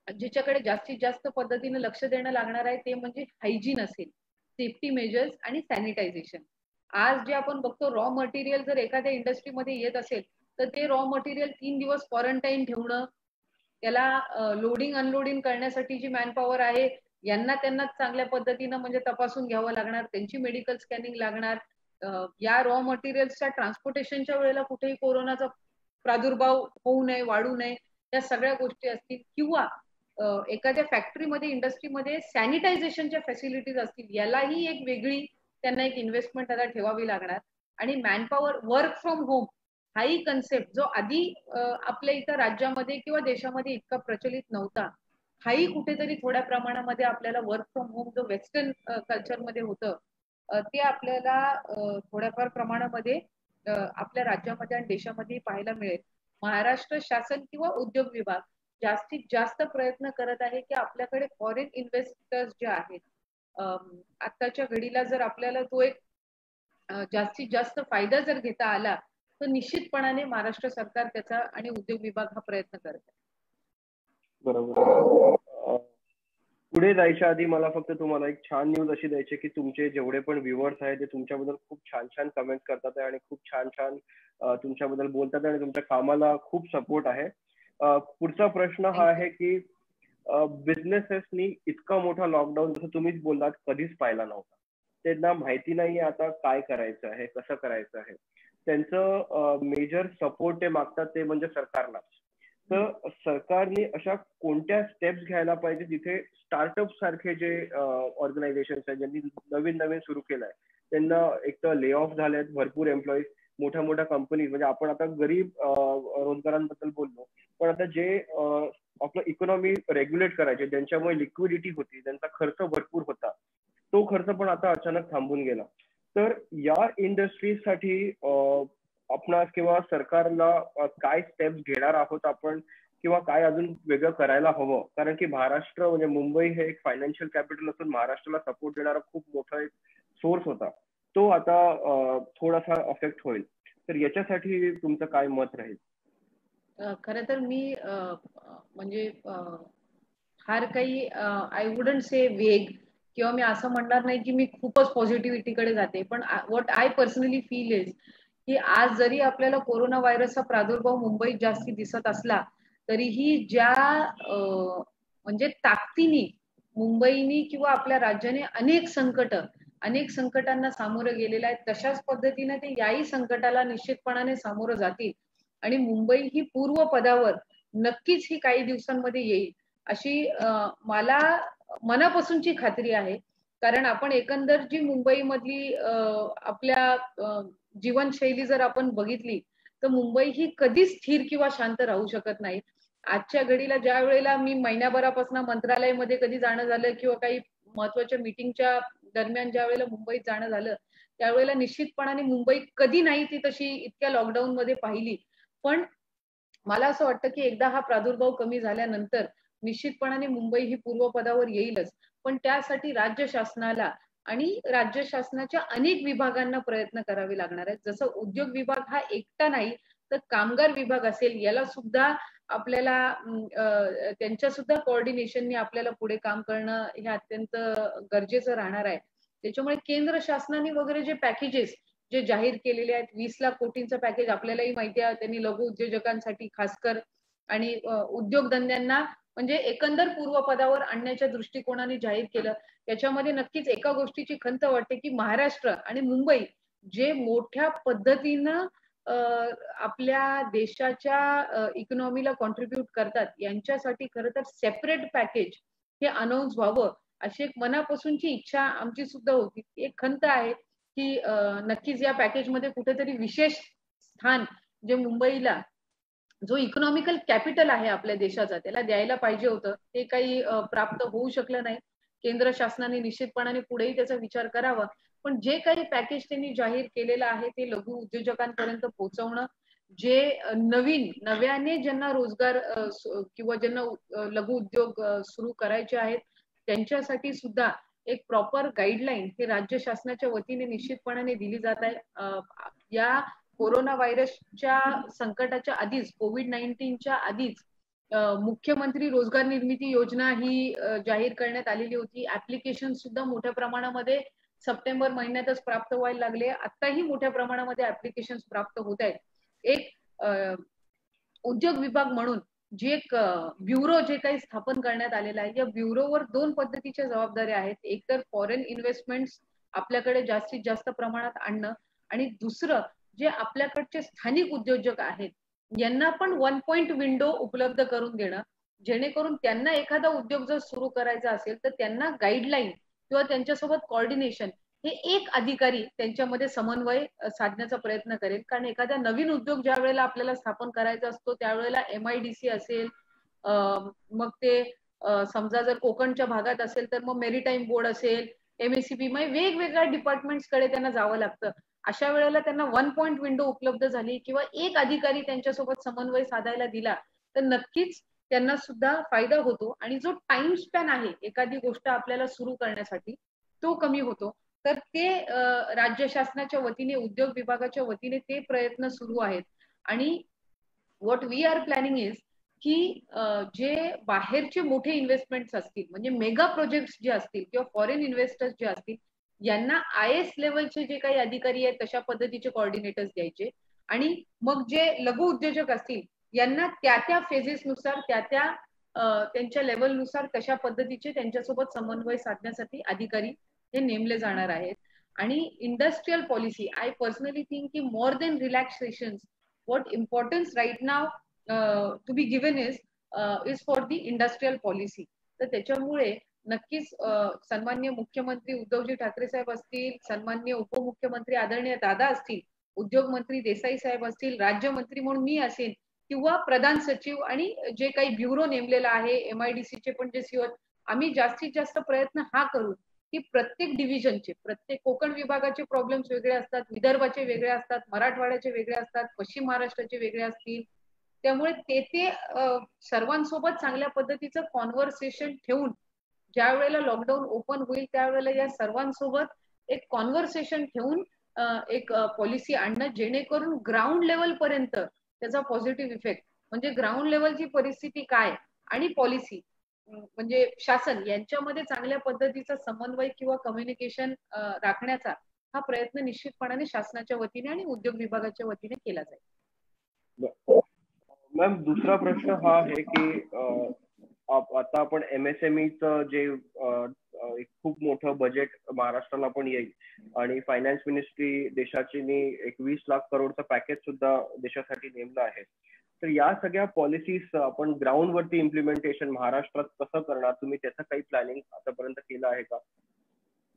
जिच्याकडे जास्तीत जास्त पद्धतीने लक्ष देणं लागणार आहे ते म्हणजे हायजीन असेल, सेफ्टी मेजर्स आणि सॅनिटायझेशन. आज जे आपण बघतो रॉ मटेरियल जर एखाद्या इंडस्ट्रीमध्ये येत असेल तर ते रॉ मटेरियल 3 दिवस क्वारंटाईन ठेवणं, त्याला लोडिंग अनलोडिंग करण्यासाठी जी मॅनपॉवर आहे यांना त्यांना चांगल्या पद्धतीनं म्हणजे तपासून घ्यावं लागणार, त्यांची मेडिकल स्कॅनिंग लागणार. या रॉ मटेरियल्सच्या ट्रान्सपोर्टेशनच्या वेळेला कुठेही कोरोनाचा प्रादुर्भाव होऊ नये, वाढू नये, या सगळ्या गोष्टी असतील. किंवा एखाद्या फॅक्टरीमध्ये इंडस्ट्रीमध्ये सॅनिटायझेशनच्या फॅसिलिटीज असतील, यालाही एक वेगळी त्यांना एक इन्व्हेस्टमेंट आता ठेवावी लागणार. आणि मॅनपॉवर वर्क फ्रॉम होम हाही कन्सेप्ट जो आधी आपल्या इथं राज्यामध्ये किंवा देशामध्ये इतका प्रचलित नव्हता, हाही कुठेतरी थोड्या प्रमाणामध्ये आपल्याला वर्क फ्रॉम होम जो वेस्टर्न कल्चरमध्ये होतं ते आपल्याला थोड्याफार प्रमाणामध्ये आपल्या राज्यामध्ये आणि देशामध्ये पाहायला मिळेल. महाराष्ट्र शासन किंवा उद्योग विभाग जास्तीत जास्त प्रयत्न करत आहे की आपल्याकडे फॉरेन इन्व्हेस्टर्स जे आहेत, आताच्या घडीला जर आपल्याला तो एक जास्तीत जास्त फायदा जर घेता आला तर निश्चितपणाने महाराष्ट्र सरकार त्याचा आणि उद्योग विभाग हा प्रयत्न करत आहे. बरोबर. पुढे जायच्या आधी मला फक्त तुम्हाला एक छान न्यूज अशी द्यायची की तुमचे जेवढे पण व्ह्युअर्स आहेत ते तुमच्याबद्दल खूप छान छान कमेंट करतात आहे आणि खूप छान छान तुमच्याबद्दल बोलतात आणि तुमच्या कामाला खूप सपोर्ट आहे. पुढचा प्रश्न हा आहे की बिझनेसेसनी इतका मोठा लॉकडाऊन जसं तुम्हीच बोललात कधीच पाहिला नव्हता. त्यांना माहिती नाही आता काय करायचं आहे, कसं करायचं आहे. त्यांचं मेजर सपोर्ट ते मागतात ते म्हणजे सरकारला. तर सरकारने अशा कोणत्या स्टेप्स घ्यायला पाहिजे जिथे स्टार्टअप सारखे जे ऑर्गनायझेशन आहेत ज्यांनी नवीन नवीन सुरू केलंय त्यांना एक तर ले ऑफ झालेत भरपूर एम्प्लॉईज, मोठ्या मोठ्या कंपनीज, म्हणजे आपण आता गरीब रोजगारांबद्दल बोललो पण आता जे आपलं इकॉनॉमी रेग्युलेट करायचे ज्यांच्यामुळे लिक्विडिटी होती, त्यांचा खर्च भरपूर होता, तो खर्च पण आता अचानक थांबून गेला. तर या इंडस्ट्रीजसाठी आपणास किंवा सरकारला काय स्टेप्स घेणार आहोत आपण किंवा काय अजून वेगळं करायला हवं? कारण की महाराष्ट्र म्हणजे मुंबई हे एक फायनान्शियल कॅपिटल असून महाराष्ट्राला सपोर्ट देणारा खूप मोठा एक सोर्स होता, तो आता थोडासा अफेक्ट होईल. तर याच्यासाठी तुमचं काय मत राहील? खरं तर मी म्हणजे फार काही आय वुडंट से वेग किंवा मी असं म्हणणार नाही की मी खूपच पॉझिटिव्हिटीकडे जाते, पण what I personally feel is की आज जरी आपल्याला कोरोना व्हायरसचा प्रादुर्भाव मुंबईत जास्ती दिसत असला तरीही ज्या म्हणजे ताकदीने मुंबईनी किंवा आपल्या राज्याने अनेक संकटांना सामोरं गेलेलं आहे, तशाच पद्धतीने ते याही संकटाला निश्चितपणाने सामोरं जातील आणि मुंबई ही पूर्व पदावर नक्कीच ही काही दिवसांमध्ये येईल अशी मला मनापासूनची खात्री आहे. कारण आपण एकंदर जी मुंबईमधली आपल्या जीवनशैली जर आपण बघितली तर मुंबई ही कधीच स्थिर किंवा शांत राहू शकत नाही. आजच्या घडीला ज्या वेळेला मी महिन्याभरापासून मंत्रालयामध्ये कधी जाणं झालं किंवा काही महत्वाच्या मीटिंगच्या दरम्यान ज्या वेळेला मुंबईत जाणं झालं त्यावेळेला निश्चितपणाने मुंबई कधी नाही ती तशी इतक्या लॉकडाऊन मध्ये पाहिली. पण मला असं वाटतं की एकदा हा प्रादुर्भाव कमी झाल्यानंतर निश्चितपणाने मुंबई ही पूर्वपदावर येईलच. पण त्यासाठी राज्य शासनाला आणि राज्य शासनाच्या अनेक विभागांना प्रयत्न करावे लागणार आहेत. जसं उद्योग विभाग हा एकटा नाही तर कामगार विभाग असेल याला सुद्धा आपल्याला त्यांच्या सुद्धा कोऑर्डिनेशनने आपल्याला पुढे काम करणं हे अत्यंत गरजेचं राहणार आहे. त्याच्यामुळे केंद्र शासनाने वगैरे जे पॅकेजेस जे जाहीर केलेले आहेत 20 लाख कोटींचं पॅकेज आपल्यालाही माहिती आहे, त्यांनी लघु उद्योजकांसाठी खासकर आणि उद्योगधंद्यांना म्हणजे एकंदर पूर्वपदावर आणण्याच्या दृष्टिकोनाने जाहीर केलं. त्याच्यामध्ये नक्कीच एका गोष्टीची खंत वाटते की महाराष्ट्र आणि मुंबई जे मोठ्या पद्धतीनं आपल्या देशाच्या इकॉनॉमीला कॉन्ट्रीब्युट करतात यांच्यासाठी खरं तर सेपरेट पॅकेज हे अनाऊन्स व्हावं अशी एक मनापासूनची इच्छा आमची सुद्धा होती. एक खंत आहे की नक्कीच या पॅकेजमध्ये कुठेतरी विशेष स्थान जे मुंबईला जो इकॉनॉमिकल कॅपिटल आहे आपल्या देशाचा त्याला द्यायला पाहिजे होतं, ते काही प्राप्त होऊ शकलं नाही. केंद्र शासनाने निश्चितपणाने पुढेही त्याचा विचार करावा. पण जे काही पॅकेज त्यांनी जाहीर केलेलं आहे ते लघु उद्योजकांपर्यंत पोहोचवणं, जे नव्याने ज्यांना रोजगार किंवा ज्यांना लघु उद्योग सुरू करायचे आहेत त्यांच्यासाठी सुद्धा एक प्रॉपर गाईडलाईन हे राज्य शासनाच्या वतीने निश्चितपणाने दिली जात आहे. या कोरोना व्हायरसच्या संकटाच्या आधीच कोविड-19च्या आधीच मुख्यमंत्री रोजगार निर्मिती योजना ही जाहीर करण्यात आलेली होती. ऍप्लिकेशन सुद्धा मोठ्या प्रमाणामध्ये सप्टेंबर महिन्यातच प्राप्त व्हायला लागले. आताही मोठ्या प्रमाणामध्ये ऍप्लिकेशन प्राप्त होत आहेत. एक उद्योग विभाग म्हणून जे एक ब्युरो जे काही स्थापन करण्यात आलेला आहे, या ब्युरोवर 2 पद्धतीच्या जबाबदाऱ्या आहेत. एक तर फॉरेन इन्व्हेस्टमेंट्स आपल्याकडे जास्तीत जास्त प्रमाणात आणणं, आणि दुसरं जे आपल्याकडचे स्थानिक उद्योजक आहेत यांना पण 1 पॉइंट विंडो उपलब्ध करून देणं, जेणेकरून त्यांना एखादा उद्योग जर सुरू करायचा असेल तर त्यांना गाईडलाईन किंवा त्यांच्यासोबत कोऑर्डिनेशन हे एक अधिकारी त्यांच्यामध्ये समन्वय साधण्याचा प्रयत्न करेल. कारण एखादा नवीन उद्योग ज्या वेळेला आपल्याला स्थापन करायचा असतो त्यावेळेला MIDC असेल, मग ते समजा जर कोकणच्या भागात असेल तर मग मेरीटाईम बोर्ड असेल, MACP, मग वेगवेगळ्या डिपार्टमेंट्स कडे त्यांना जावं लागतं. अशा वेळेला त्यांना 1 पॉइंट विंडो उपलब्ध झाली किंवा एक अधिकारी त्यांच्यासोबत समन्वय साधायला दिला तर नक्कीच त्यांना सुद्धा फायदा होतो. आणि जो टाइम स्पॅन आहे एखादी गोष्ट आपल्याला सुरू करण्यासाठी तो कमी होतो. तर ते राज्य शासनाच्या वतीने, उद्योग विभागाच्या वतीने ते प्रयत्न सुरू आहेत. आणि what we are planning is की जे बाहेरचे मोठे इन्व्हेस्टमेंट्स असतील, म्हणजे मेगा प्रोजेक्ट्स जे असतील किंवा फॉरेन इन्व्हेस्टर्स जे असतील, यांना IS लेवलचे जे काही अधिकारी आहेत तशा पद्धतीचे कोऑर्डिनेटर्स द्यायचे. आणि मग जे लघु उद्योजक असतील यांना त्या फेजेसनुसार त्यांच्या लेवलनुसार तशा पद्धतीचे त्यांच्यासोबत समन्वय साधण्यासाठी अधिकारी हे नेमले जाणार आहेत. आणि industrial policy, I personally think की more than relaxation, what importance right now to be given is for the industrial policy. तर त्याच्यामुळे नक्कीच सन्माननीय मुख्यमंत्री उद्धवजी ठाकरे साहेब असतील, सन्माननीय उपमुख्यमंत्री आदरणीय दादा असतील, उद्योग मंत्री देसाई साहेब असतील, राज्यमंत्री म्हणून मी असेल, किंवा प्रधान सचिव आणि जे काही ब्युरो नेमलेला आहे, MIDC चे पण जे CEO, आम्ही जास्तीत जास्त प्रयत्न हा करू की प्रत्येक डिव्हिजनचे, प्रत्येक कोकण विभागाचे प्रॉब्लेम्स वेगळे असतात, विदर्भाचे वेगळे असतात, मराठवाड्याचे वेगळे असतात, पश्चिम महाराष्ट्राचे वेगळे असतील. त्यामुळे ते सर्वांसोबत चांगल्या पद्धतीचं कॉन्व्हर्सेशन ठेवून ज्या वेळेला लॉकडाऊन ओपन होईल त्यावेळेला या सर्वांसोबत एक कॉन्व्हर्सेशन ठेवून एक पॉलिसी आणणं, जेणेकरून ग्राउंड लेवल पर्यंत त्याचा पॉझिटिव्ह इफेक्ट, म्हणजे ग्राउंड लेवलची परिस्थिती काय आणि पॉलिसी म्हणजे शासन यांच्यामध्ये चांगल्या पद्धतीचा समन्वय किंवा कम्युनिकेशन राखण्याचा हा प्रयत्न निश्चितपणाने शासनाच्या वतीने आणि उद्योग विभागाच्या वतीने केला जाईल. मॅम, दुसरा प्रश्न हा आहे की आता आपण MSME चं जे एक खूप मोठं बजेट महाराष्ट्राला पण येईल आणि फायनान्स मिनिस्ट्री देशाची एक 20 लाख करोडचं पॅकेज सुद्धा देशासाठी नेमलं आहे. तर या सगळ्या पॉलिसीज आपण ग्राउंड वरती इम्प्लिमेंटेशन महाराष्ट्रात कसं करणार, तुम्ही त्याचं काही प्लॅनिंग आतापर्यंत केलं आहे का?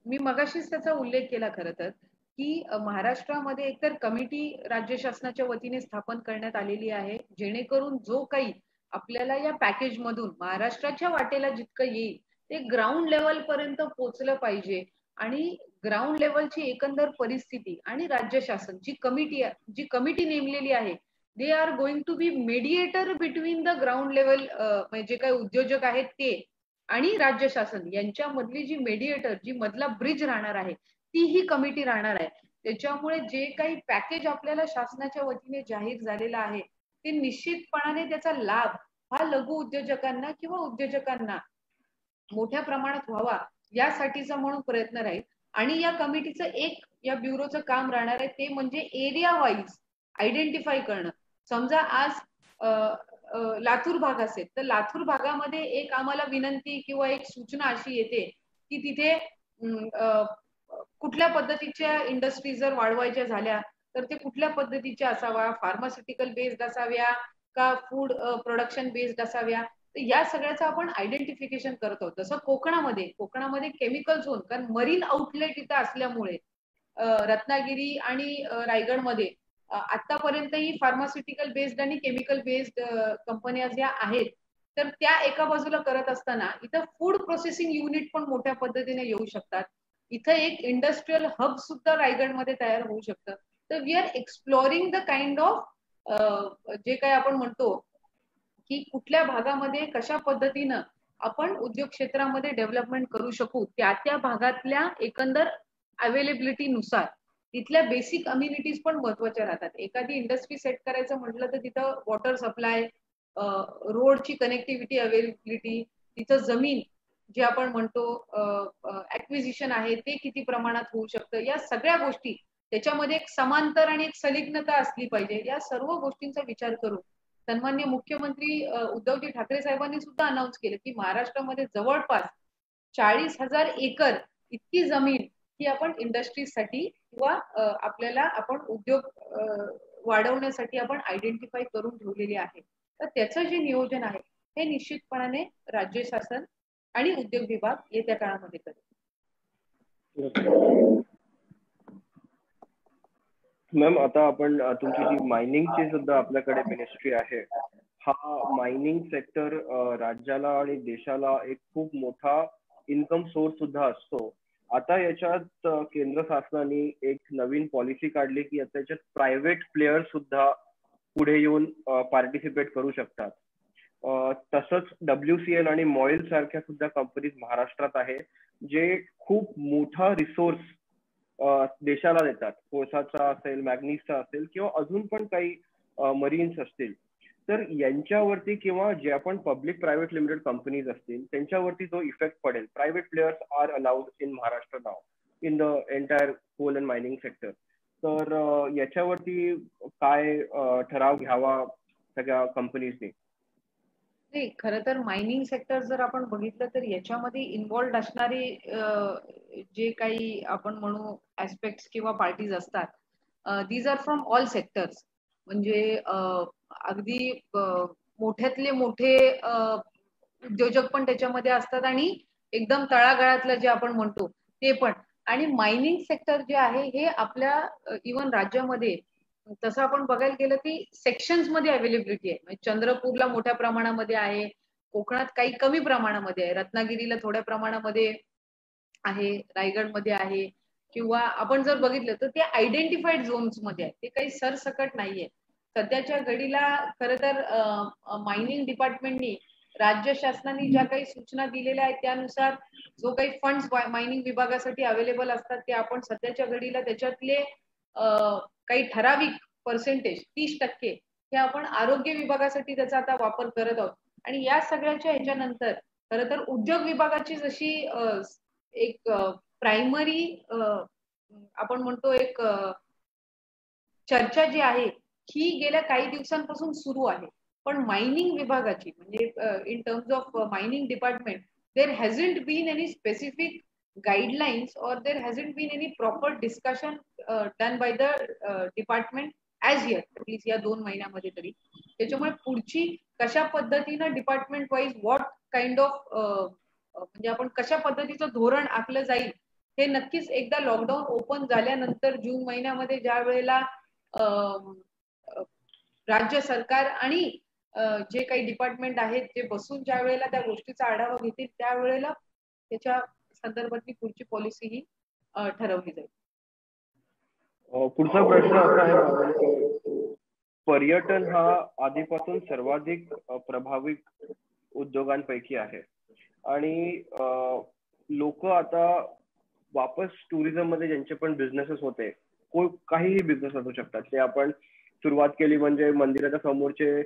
मी मगाशीच त्याचा उल्लेख केला खरं तर, की महाराष्ट्रामध्ये एकतर कमिटी राज्य शासनाच्या वतीने स्थापन करण्यात आलेली आहे, जेणेकरून जो काही आपल्याला या पॅकेज मधून महाराष्ट्राच्या वाटेला जितकं येईल ते ग्राउंड लेवल पर्यंत पोहोचलं पाहिजे. आणि ग्राउंड लेवलची एकंदर परिस्थिती आणि राज्य शासन जी कमिटी नेमलेली आहे, they are going to be mediator between the ground level, म्हणजे काही उद्योजक आहेत ते आणि राज्य शासन यांच्यामधली जी मेडिएटर, जी मधला ब्रिज राहणार आहे, ती ही कमिटी राहणार आहे. त्याच्यामुळे जे काही पॅकेज आपल्याला शासनाच्या वतीने जाहीर झालेला आहे ते निश्चितपणाने त्याचा लाभ हा लघु उद्योजकांना किंवा उद्योजकांना मोठ्या प्रमाणात व्हावा यासाठीचा म्हणून प्रयत्न राहील. आणि या कमिटीचं या ब्युरोचं काम राहणार आहे ते म्हणजे एरिया वाईज आयडेंटिफाय करणं. समजा आज लातूर भाग असेल तर लातूर भागामध्ये एक आम्हाला विनंती किंवा एक सूचना अशी येते की तिथे कुठल्या पद्धतीच्या इंडस्ट्री जर वाढवायच्या झाल्या तर ते कुठल्या पद्धतीच्या असावा, फार्मास्युटिकल बेस्ड असाव्या का फूड प्रोडक्शन बेस्ड असाव्या, तर या सगळ्याचं आपण आयडेंटिफिकेशन करत आहोत. जसं कोकणामध्ये केमिकल झोन, कारण मरीन आउटलेट इथं असल्यामुळे रत्नागिरी आणि रायगडमध्ये आतापर्यंतही फार्मास्युटिकल बेस्ड आणि केमिकल बेस्ड कंपन्या ज्या आहेत, तर त्या एका बाजूला करत असताना इथं फूड प्रोसेसिंग युनिट पण मोठ्या पद्धतीने येऊ शकतात. इथं एक इंडस्ट्रियल हब सुद्धा रायगडमध्ये तयार होऊ शकतं. तर we are exploring the kind of जे काही आपण म्हणतो की कुठल्या भागामध्ये कशा पद्धतीनं आपण उद्योग क्षेत्रामध्ये डेव्हलपमेंट करू शकू, त्या भागातल्या एकंदर अवेलेबिलिटी नुसार तिथल्या बेसिक अम्युनिटीज पण महत्वाच्या राहतात. एखादी इंडस्ट्री सेट करायचं म्हटलं तर तिथं वॉटर सप्लाय, रोडची कनेक्टिव्हिटी, अवेलेबिलिटी, तिथं जे आपण म्हणतो ऍक्विजिशन आहे ते किती प्रमाणात होऊ शकतं, या सगळ्या गोष्टी त्याच्यामध्ये एक समांतर आणि एक संलग्नता असली पाहिजे. या सर्व गोष्टींचा विचार करून सन्माननीय मुख्यमंत्री उद्धवजी ठाकरे साहेबांनी सुद्धा अनाऊन्स केलं की महाराष्ट्रामध्ये जवळपास 40,000 एकर इतकी जमीन ही आपण इंडस्ट्रीजसाठी किंवा आपल्याला आपण उद्योग वाढवण्यासाठी आपण आयडेंटिफाय करून ठेवलेली आहे. तर त्याचं जे नियोजन आहे हे निश्चितपणाने राज्य शासन आणि उद्योग विभाग येत्या काळामध्ये करेल. मॅम, आता आपण तुमची जी मायनिंगची सुद्धा आपल्याकडे मिनिस्ट्री आहे, हा मायनिंग सेक्टर राज्याला आणि देशाला एक खूप मोठा इन्कम सोर्स सुद्धा असतो. आता याच्यात केंद्र शासनाने एक नवीन पॉलिसी काढली की आता याच्यात प्रायव्हेट प्लेयर सुद्धा पुढे येऊन पार्टिसिपेट करू शकतात. तसंच WCL आणि मॉइल सारख्या सुद्धा कंपनीज महाराष्ट्रात आहे, जे खूप मोठा रिसोर्स देशाला देतात. कोळसाचा असेल, मॅग्नीजचा असेल किंवा अजून पण काही मरीन्स असतील. तर यांच्यावरती किंवा जे आपण पब्लिक प्रायव्हेट लिमिटेड कंपनीज असतील त्यांच्यावरती जो इफेक्ट पडेल, private players are allowed in Maharashtra now in the entire coal and mining sector. तर याच्यावरती काय ठराव घ्यावा सगळ्या कंपनीजने? नाही, खरं तर मायनिंग सेक्टर जर आपण बघितलं तर याच्यामध्ये इन्व्हॉल्ड असणारे जे काही आपण म्हणू ऍस्पेक्ट्स किंवा पार्टीज असतात, these are from all sectors. म्हणजे अगदी मोठ्यातले मोठे उद्योजक पण त्याच्यामध्ये असतात आणि एकदम तळागाळातलं जे आपण म्हणतो ते पण. आणि मायनिंग सेक्टर जे आहे हे आपल्या इव्हन राज्यामध्ये तसं आपण बघायला गेलं की सेक्शन्स मध्ये अवेलेबिलिटी आहे. म्हणजे चंद्रपूरला मोठ्या प्रमाणामध्ये आहे, कोकणात काही कमी प्रमाणामध्ये आहे, रत्नागिरीला थोड्या प्रमाणामध्ये आहे, रायगडमध्ये आहे, किंवा आपण जर बघितलं तर ते आयडेंटिफाईड झोन्स मध्ये आहे, ते काही सरसकट नाहीये. सध्याच्या घडीला खरं तर मायनिंग डिपार्टमेंटनी राज्य शासनाने ज्या काही सूचना दिलेल्या आहेत त्यानुसार जो काही फंड्स मायनिंग विभागासाठी अवेलेबल असतात ते आपण सध्याच्या घडीला त्याच्यातले काही ठराविक पर्सेंटेज 30% हे आपण आरोग्य विभागासाठी त्याचा आता वापर करत आहोत. आणि या सगळ्याच्या ह्याच्यानंतर खरं तर उद्योग विभागाची जशी एक प्रायमरी आपण म्हणतो एक चर्चा जी आहे ही गेल्या काही दिवसांपासून सुरू आहे. पण मायनिंग विभागाची म्हणजे in terms of mining department there hasn't been any specific guidelines or there hasn't been any proper discussion done by the department as yet, at least या 2 महिन्यामध्ये तरी. त्याच्यामुळे पुढची कशा पद्धतीनं department wise what kind of म्हणजे आपण कशा पद्धतीचं धोरण आखलं जाईल हे नक्कीच एकदा लॉकडाऊन ओपन झाल्यानंतर जून महिन्यामध्ये ज्या वेळेला राज्य सरकार आणि जे काही डिपार्टमेंट आहेत जे बसून ज्या वेळेला त्या गोष्टीचा आढावा घेतील त्यावेळेला त्याच्या संदर्भातली पुढची पॉलिसी ही ठरवली जाईल. पुढचा प्रश्न असा आहे की पर्यटन हा आधीपासून सर्वाधिक प्रभावित उद्योगांपैकी आहे आणि लोक आता वापस टुरिझम मध्ये ज्यांचे पण बिझनेसेस होते, काहीही बिझनेस असू शकतात, ते आपण सुरुवात केली म्हणजे मंदिराच्या समोरचे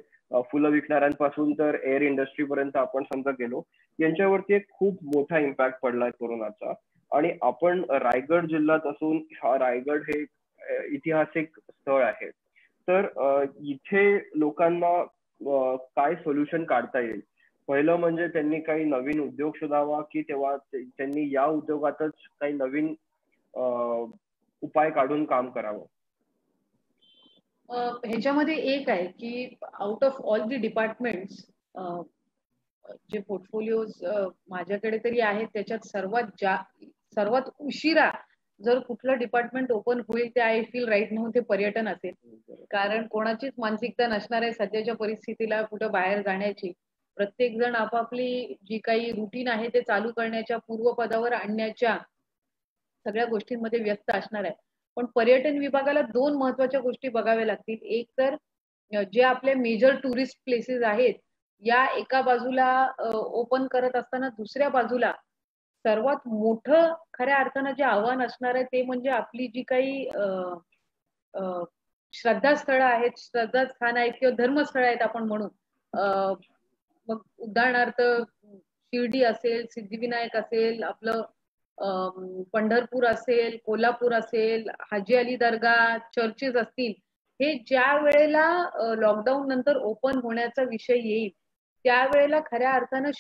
फुलं विकणाऱ्यांपासून तर एअर इंडस्ट्री पर्यंत आपण समजा गेलो, यांच्यावरती एक खूप मोठा इम्पॅक्ट पडलाय कोरोनाचा. आणि आपण रायगड जिल्ह्यात असून हा रायगड हे ऐतिहासिक स्थळ आहे, तर इथे लोकांना काय सोल्युशन काढता येईल? पहिलं म्हणजे त्यांनी काही नवीन उद्योग शोधावा की तेव्हा त्यांनी या उद्योगातच काही नवीन उपाय काढून काम करावं? ह्याच्यामध्ये एक आहे की out of all the departments जे पोर्टफोलिओज माझ्याकडे तरी आहेत त्याच्यात सर्वात उशिरा जर कुठलं डिपार्टमेंट ओपन होईल ते आय फील राईट नाऊ ते पर्यटन असेल. कारण कोणाचीच मानसिकता नसणार आहे सध्याच्या परिस्थितीला कुठं बाहेर जाण्याची. प्रत्येक जण आपापली जी काही रुटीन आहे ते चालू करण्याच्या पूर्वपदावर आणण्याच्या सगळ्या गोष्टींमध्ये व्यस्त असणार आहे. पण पर्यटन विभागाला 2 महत्वाच्या गोष्टी बघाव्या लागतील. एक तर जे आपले मेजर टुरिस्ट प्लेसेस आहेत या एका बाजूला ओपन करत असताना दुसऱ्या बाजूला सर्वात मोठं खऱ्या अर्थानं जे आव्हान असणार आहे ते म्हणजे आपली जी काही श्रद्धास्थळं आहेत, श्रद्धास्थान आहेत किंवा धर्मस्थळ आहेत आपण म्हणू. मग उदाहरणार्थ शिर्डी असेल, सिद्धिविनायक असेल, आपलं पंढरपूर असेल, कोल्हापूर असेल, हाजी अली दर्गा, चर्चेस असतील, हे ज्या वेळेला लॉकडाऊन नंतर ओपन होण्याचा विषय येईल त्यावेळेला खऱ्या अर्थानं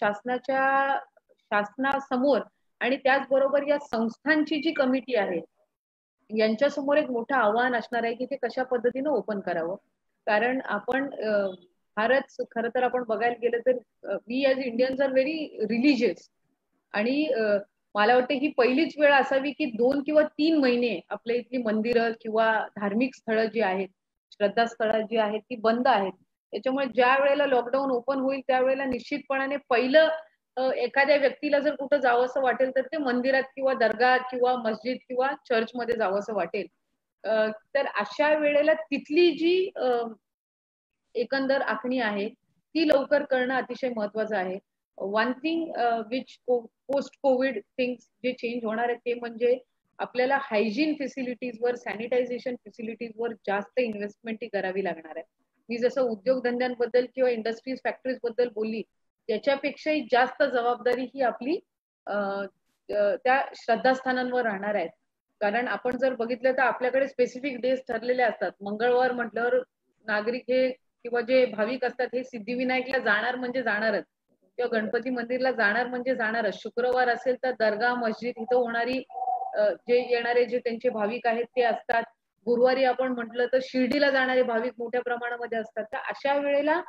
शासनासमोर आणि त्याचबरोबर या संस्थांची जी कमिटी आहे यांच्यासमोर एक मोठं आव्हान असणार आहे की ते कशा पद्धतीनं ओपन करावं. कारण आपण फारच खरं तर आपण बघायला गेलं तर we as Indians are very religious आणि मला वाटतं ही पहिलीच वेळ असावी की 2 किंवा 3 महिने आपल्या इथली मंदिरं किंवा धार्मिक स्थळं जी आहेत, श्रद्धास्थळं जी आहेत ती बंद आहेत. त्याच्यामुळे ज्या वेळेला लॉकडाऊन ओपन होईल त्यावेळेला निश्चितपणाने पहिलं एखाद्या व्यक्तीला जर कुठं जावंसं वाटेल तर ते मंदिरात किंवा दर्गात किंवा मस्जिद किंवा चर्चमध्ये जावंसं वाटेल. तर अशा वेळेला तिथली जी एकंदर आखणी आहे ती लवकर करणं अतिशय महत्वाचं आहे. One thing which post Covid things जे चेंज होणार आहे ते म्हणजे आपल्याला हायजीन फेसिलिटीजवर, सॅनिटायझेशन फेसिलिटीजवर जास्त इन्व्हेस्टमेंट करावी लागणार आहे. मी जसं उद्योगधंद्यांबद्दल किंवा इंडस्ट्रीज फॅक्टरीज बद्दल बोलली त्याच्यापेक्षाही जास्त जबाबदारी ही आपली त्या श्रद्धास्थानांवर राहणार आहे. कारण आपण जर बघितलं तर आपल्याकडे स्पेसिफिक डेज ठरलेले असतात. मंगळवार म्हटल्यावर नागरिक हे किंवा जे भाविक असतात हे सिद्धिविनायकला जाणार म्हणजे जाणारच किंवा गणपती मंदिरला जाणार म्हणजे जाणारच. शुक्रवार असेल तर दर्गा, मस्जिद इथं होणारी जे येणारे जे त्यांचे भाविक आहेत ते असतात. गुरुवारी आपण म्हटलं तर शिर्डीला जाणारे भाविक मोठ्या प्रमाणामध्ये असतात. तर अशा वेळेला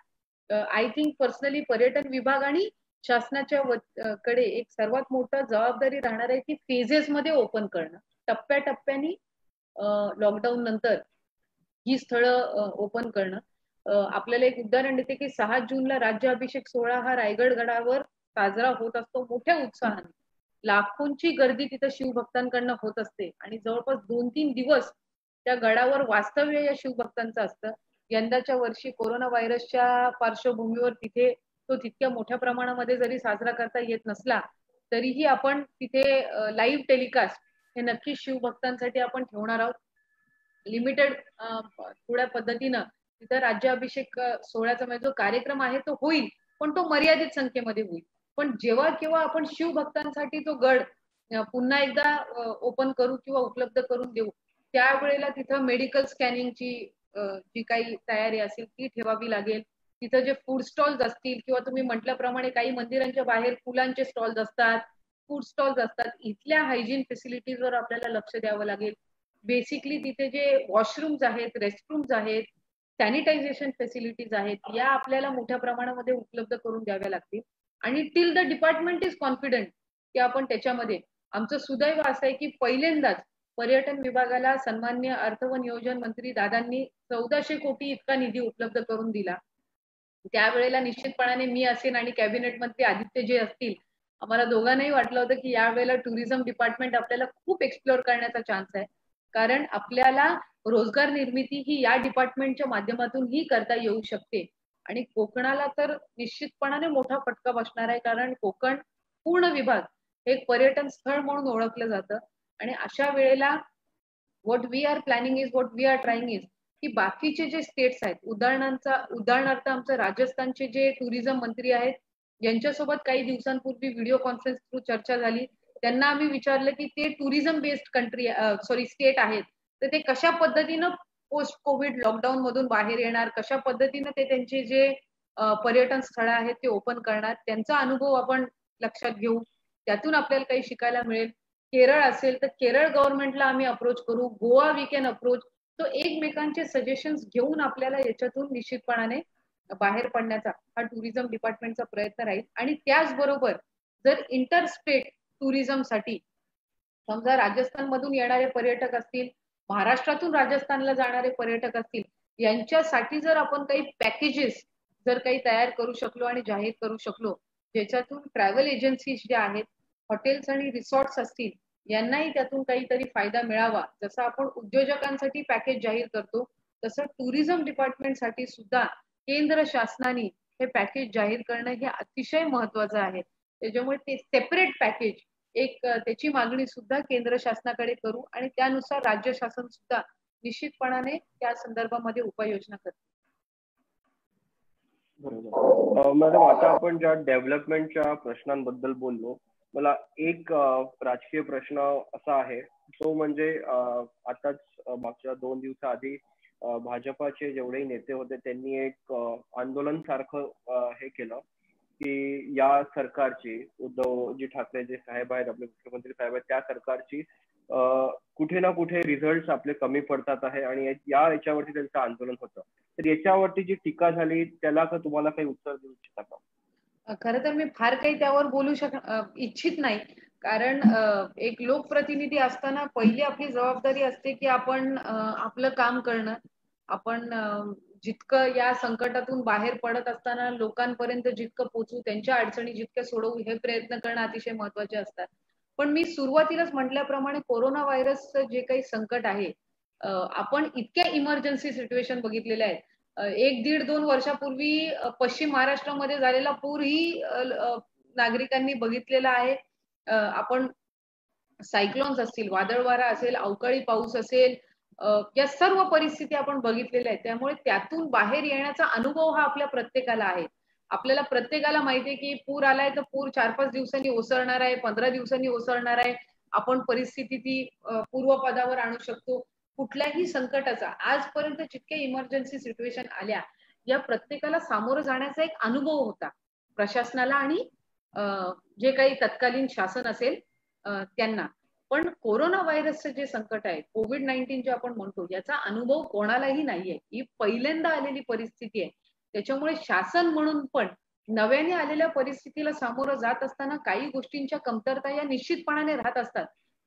आय थिंक पर्सनली पर्यटन विभाग आणि शासनाच्या कडे एक सर्वात मोठं जबाबदारी राहणार आहे की फेजेस मध्ये ओपन करणं, टप्प्याटप्प्याने लॉकडाऊन नंतर ही स्थळं ओपन करणं. आपल्याला एक उदाहरण देते की 6 जूनला राज्याभिषेक सोहळा हा रायगड गडावर साजरा होत असतो मोठ्या उत्साहाने. लाखोंची गर्दी तिथं शिवभक्तांकडनं होत असते आणि जवळपास 2-3 दिवस त्या गडावर वास्तव्य या शिवभक्तांचं असतं. यंदाच्या वर्षी कोरोना व्हायरसच्या पार्श्वभूमीवर तिथे तो तितक्या मोठ्या प्रमाणामध्ये जरी साजरा करता येत नसला तरीही आपण तिथे लाईव्ह टेलिकास्ट हे नक्की शिवभक्तांसाठी आपण ठेवणार आहोत. लिमिटेड थोड्या पद्धतीनं तिथं राज्याभिषेक सोहळ्याचा म्हणजे जो कार्यक्रम आहे तो होईल पण तो मर्यादित संख्येमध्ये होईल. पण जेव्हा केव्हा आपण शिवभक्तांसाठी तो गड पुन्हा एकदा ओपन करू किंवा उपलब्ध करून देऊ त्यावेळेला तिथं मेडिकल स्कॅनिंगची जी काही तयारी असेल ती ठेवावी लागेल. तिथं जे फूड स्टॉल्स असतील किंवा तुम्ही म्हटल्याप्रमाणे काही मंदिरांच्या बाहेर फुलांचे स्टॉल्स असतात, फूड स्टॉल्स असतात, इथल्या हायजीन फेसिलिटीजवर आपल्याला लक्ष द्यावं लागेल. बेसिकली तिथे जे वॉशरूम्स आहेत, रेस्टरूम्स आहेत, सॅनिटायझेशन फेसिलिटीज आहेत या आपल्याला मोठ्या प्रमाणामध्ये उपलब्ध करून द्याव्या लागतील. आणि till the department is confident की आपण त्याच्यामध्ये आमचं सुदैव असं आहे की पहिल्यांदाच पर्यटन विभागाला सन्माननीय अर्थ व नियोजन मंत्री दादांनी 1400 कोटी इतका निधी उपलब्ध करून दिला. त्यावेळेला निश्चितपणाने मी असेन आणि कॅबिनेट मंत्री आदित्य जे असतील आम्हाला दोघांनाही वाटलं होतं की यावेळेला टुरिझम डिपार्टमेंट आपल्याला खूप एक्सप्लोर करण्याचा चान्स आहे. कारण आपल्याला रोजगार निर्मिती ही या डिपार्टमेंटच्या माध्यमातून ही करता येऊ शकते. आणि कोकणाला तर निश्चितपणाने मोठा फटका बसणार आहे कारण कोकण पूर्ण विभाग हे एक पर्यटन स्थळ म्हणून ओळखलं जातं. आणि अशा वेळेला what we are planning is what we are trying is की बाकीचे जे स्टेट्स आहेत उदाहरणार्थ आमचं राजस्थानचे जे टुरिझम मंत्री आहेत यांच्यासोबत काही दिवसांपूर्वी व्हिडिओ कॉन्फरन्स थ्रू चर्चा झाली. त्यांना आम्ही विचारलं की ते टुरिझम बेस्ड स्टेट आहेत तर ते कशा पद्धतीनं पोस्ट कोविड लॉकडाऊन मधून बाहेर येणार, कशा पद्धतीनं ते त्यांचे जे पर्यटन स्थळ आहेत ते ओपन करणार त्यांचा अनुभव आपण लक्षात घेऊ. त्यातून आपल्याला काही शिकायला मिळेल. केरळ असेल तर केरळ गव्हर्नमेंटला आम्ही अप्रोच करू, गोवा वी कॅन अप्रोच. तो एकमेकांचे सजेशन्स घेऊन आपल्याला याच्यातून निश्चितपणाने बाहेर पडण्याचा हा टुरिझम डिपार्टमेंटचा प्रयत्न राहील. आणि त्याचबरोबर जर इंटरस्टेट टुरिझमसाठी समजा राजस्थान मधून येणारे पर्यटक असतील, महाराष्ट्रातून राजस्थानला जाणारे पर्यटक असतील यांच्यासाठी जर आपण काही पॅकेजेस जर काही तयार करू शकलो आणि जाहीर करू शकलो ज्याच्यातून ट्रॅव्हल एजन्सीज ज्या आहेत, हॉटेल्स आणि रिसॉर्ट्स असतील यांनाही त्यातून काहीतरी फायदा मिळावा. जसं आपण उद्योजकांसाठी पॅकेज जाहीर करतो तसं टुरिझम डिपार्टमेंटसाठी सुद्धा केंद्र शासनाने हे पॅकेज जाहीर करणं हे अतिशय महत्वाचं आहे. त्याच्यामुळे ते सेपरेट पॅकेज एक त्याची मागणी सुद्धा केंद्र शासनाकडे करू आणि त्यानुसार राज्य शासन सुद्धा निश्चितपणाने त्या संदर्भामध्ये उपाययोजना करते. बरोबर. मॅडम, आता आपण ज्या डेव्हलपमेंटच्या प्रश्नांबद्दल बोललो, मला एक राजकीय प्रश्न असा आहे, तो म्हणजे आताच मागच्या 2 दिवसाआधी भाजपाचे जेवढेही नेते होते त्यांनी एक आंदोलन सारखं हे केलं की या सरकारची, उद्धवजी ठाकरे जे साहेब आहेत, आपले मुख्यमंत्री साहेब आहेत, त्या सरकारची कुठे ना कुठे रिझल्ट आपले कमी पडतात आहे आणि याच्यावरती त्यांचं आंदोलन होतं. तर याच्यावरती जी टीका झाली त्याला का तुम्हाला काही उत्तर देऊ इच्छिता का? खरं तर मी फार काही त्यावर बोलू इच्छित नाही. कारण एक लोकप्रतिनिधी असताना पहिली आपली जबाबदारी असते की आपण आपलं काम करणं. आपण जितकं या संकटातून बाहेर पडत असताना लोकांपर्यंत जितकं पोहोचू, त्यांच्या अडचणी जितक्या सोडवू हे प्रयत्न करणं अतिशय महत्त्वाचे असतात. पण मी सुरुवातीलाच म्हटल्याप्रमाणे कोरोना व्हायरसचं जे काही संकट आहे, आपण इतक्या इमर्जन्सी सिच्युएशन बघितलेल्या आहेत. 1-1.5-2 वर्षापूर्वी पश्चिम महाराष्ट्रामध्ये झालेला पूरही नागरिकांनी बघितलेला आहे. आपण सायक्लोन्स असतील, वादळ वारा असेल, अवकाळी पाऊस असेल, या सर्व परिस्थिती आपण बघितलेल्या आहेत. त्यामुळे त्यातून बाहेर येण्याचा अनुभव हा आपल्या प्रत्येकाला आहे. आपल्याला प्रत्येकाला माहिती आहे, की पूर आलाय तर पूर 4-5 दिवसांनी ओसरणार आहे, 15 दिवसांनी ओसरणार आहे. आपण परिस्थिती ती पूर्वपदावर आणू शकतो. कुठल्याही संकटाचा आजपर्यंत जितक्या इमर्जन्सी सिच्युएशन आल्या, या प्रत्येकाला सामोरं जाण्याचा एक अनुभव होता. प्रशासनाला आणि जे काही तत्कालीन शासन असेल त्यांना. पण कोरोना व्हायरसचं जे संकट आहे, कोविड-19 जे आपण म्हणतो, याचा अनुभव कोणालाही नाहीये. ही पहिल्यांदा आलेली परिस्थिती आहे. त्याच्यामुळे शासन म्हणून पण नव्याने आलेल्या परिस्थितीला सामोरं जात असताना काही गोष्टींच्या कमतरता या निश्चितपणाने राहत असतात.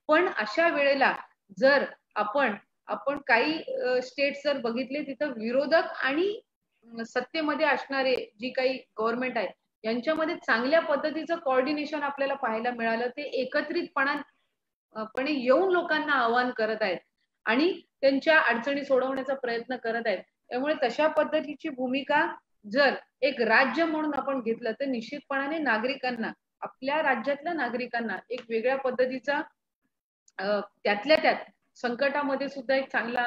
पण अशा वेळेला जर आपण आपण काही स्टेट्स जर बघितले तिथं विरोधक आणि सत्तेमध्ये असणारे जी काही गव्हर्नमेंट आहे, यांच्यामध्ये चांगल्या पद्धतीचं कोऑर्डिनेशन आपल्याला पाहायला मिळालं. ते एकत्रितपणे येऊन लोकांना आवाहन करत आहेत आणि त्यांच्या अडचणी सोडवण्याचा प्रयत्न करत आहेत. त्यामुळे तशा पद्धतीची भूमिका जर एक राज्य म्हणून आपण घेतलं तर निश्चितपणाने नागरिकांना, आपल्या राज्यातल्या नागरिकांना एक वेगळ्या पद्धतीचा त्यातल्या त्यात संकटामध्ये सुद्धा एक चांगला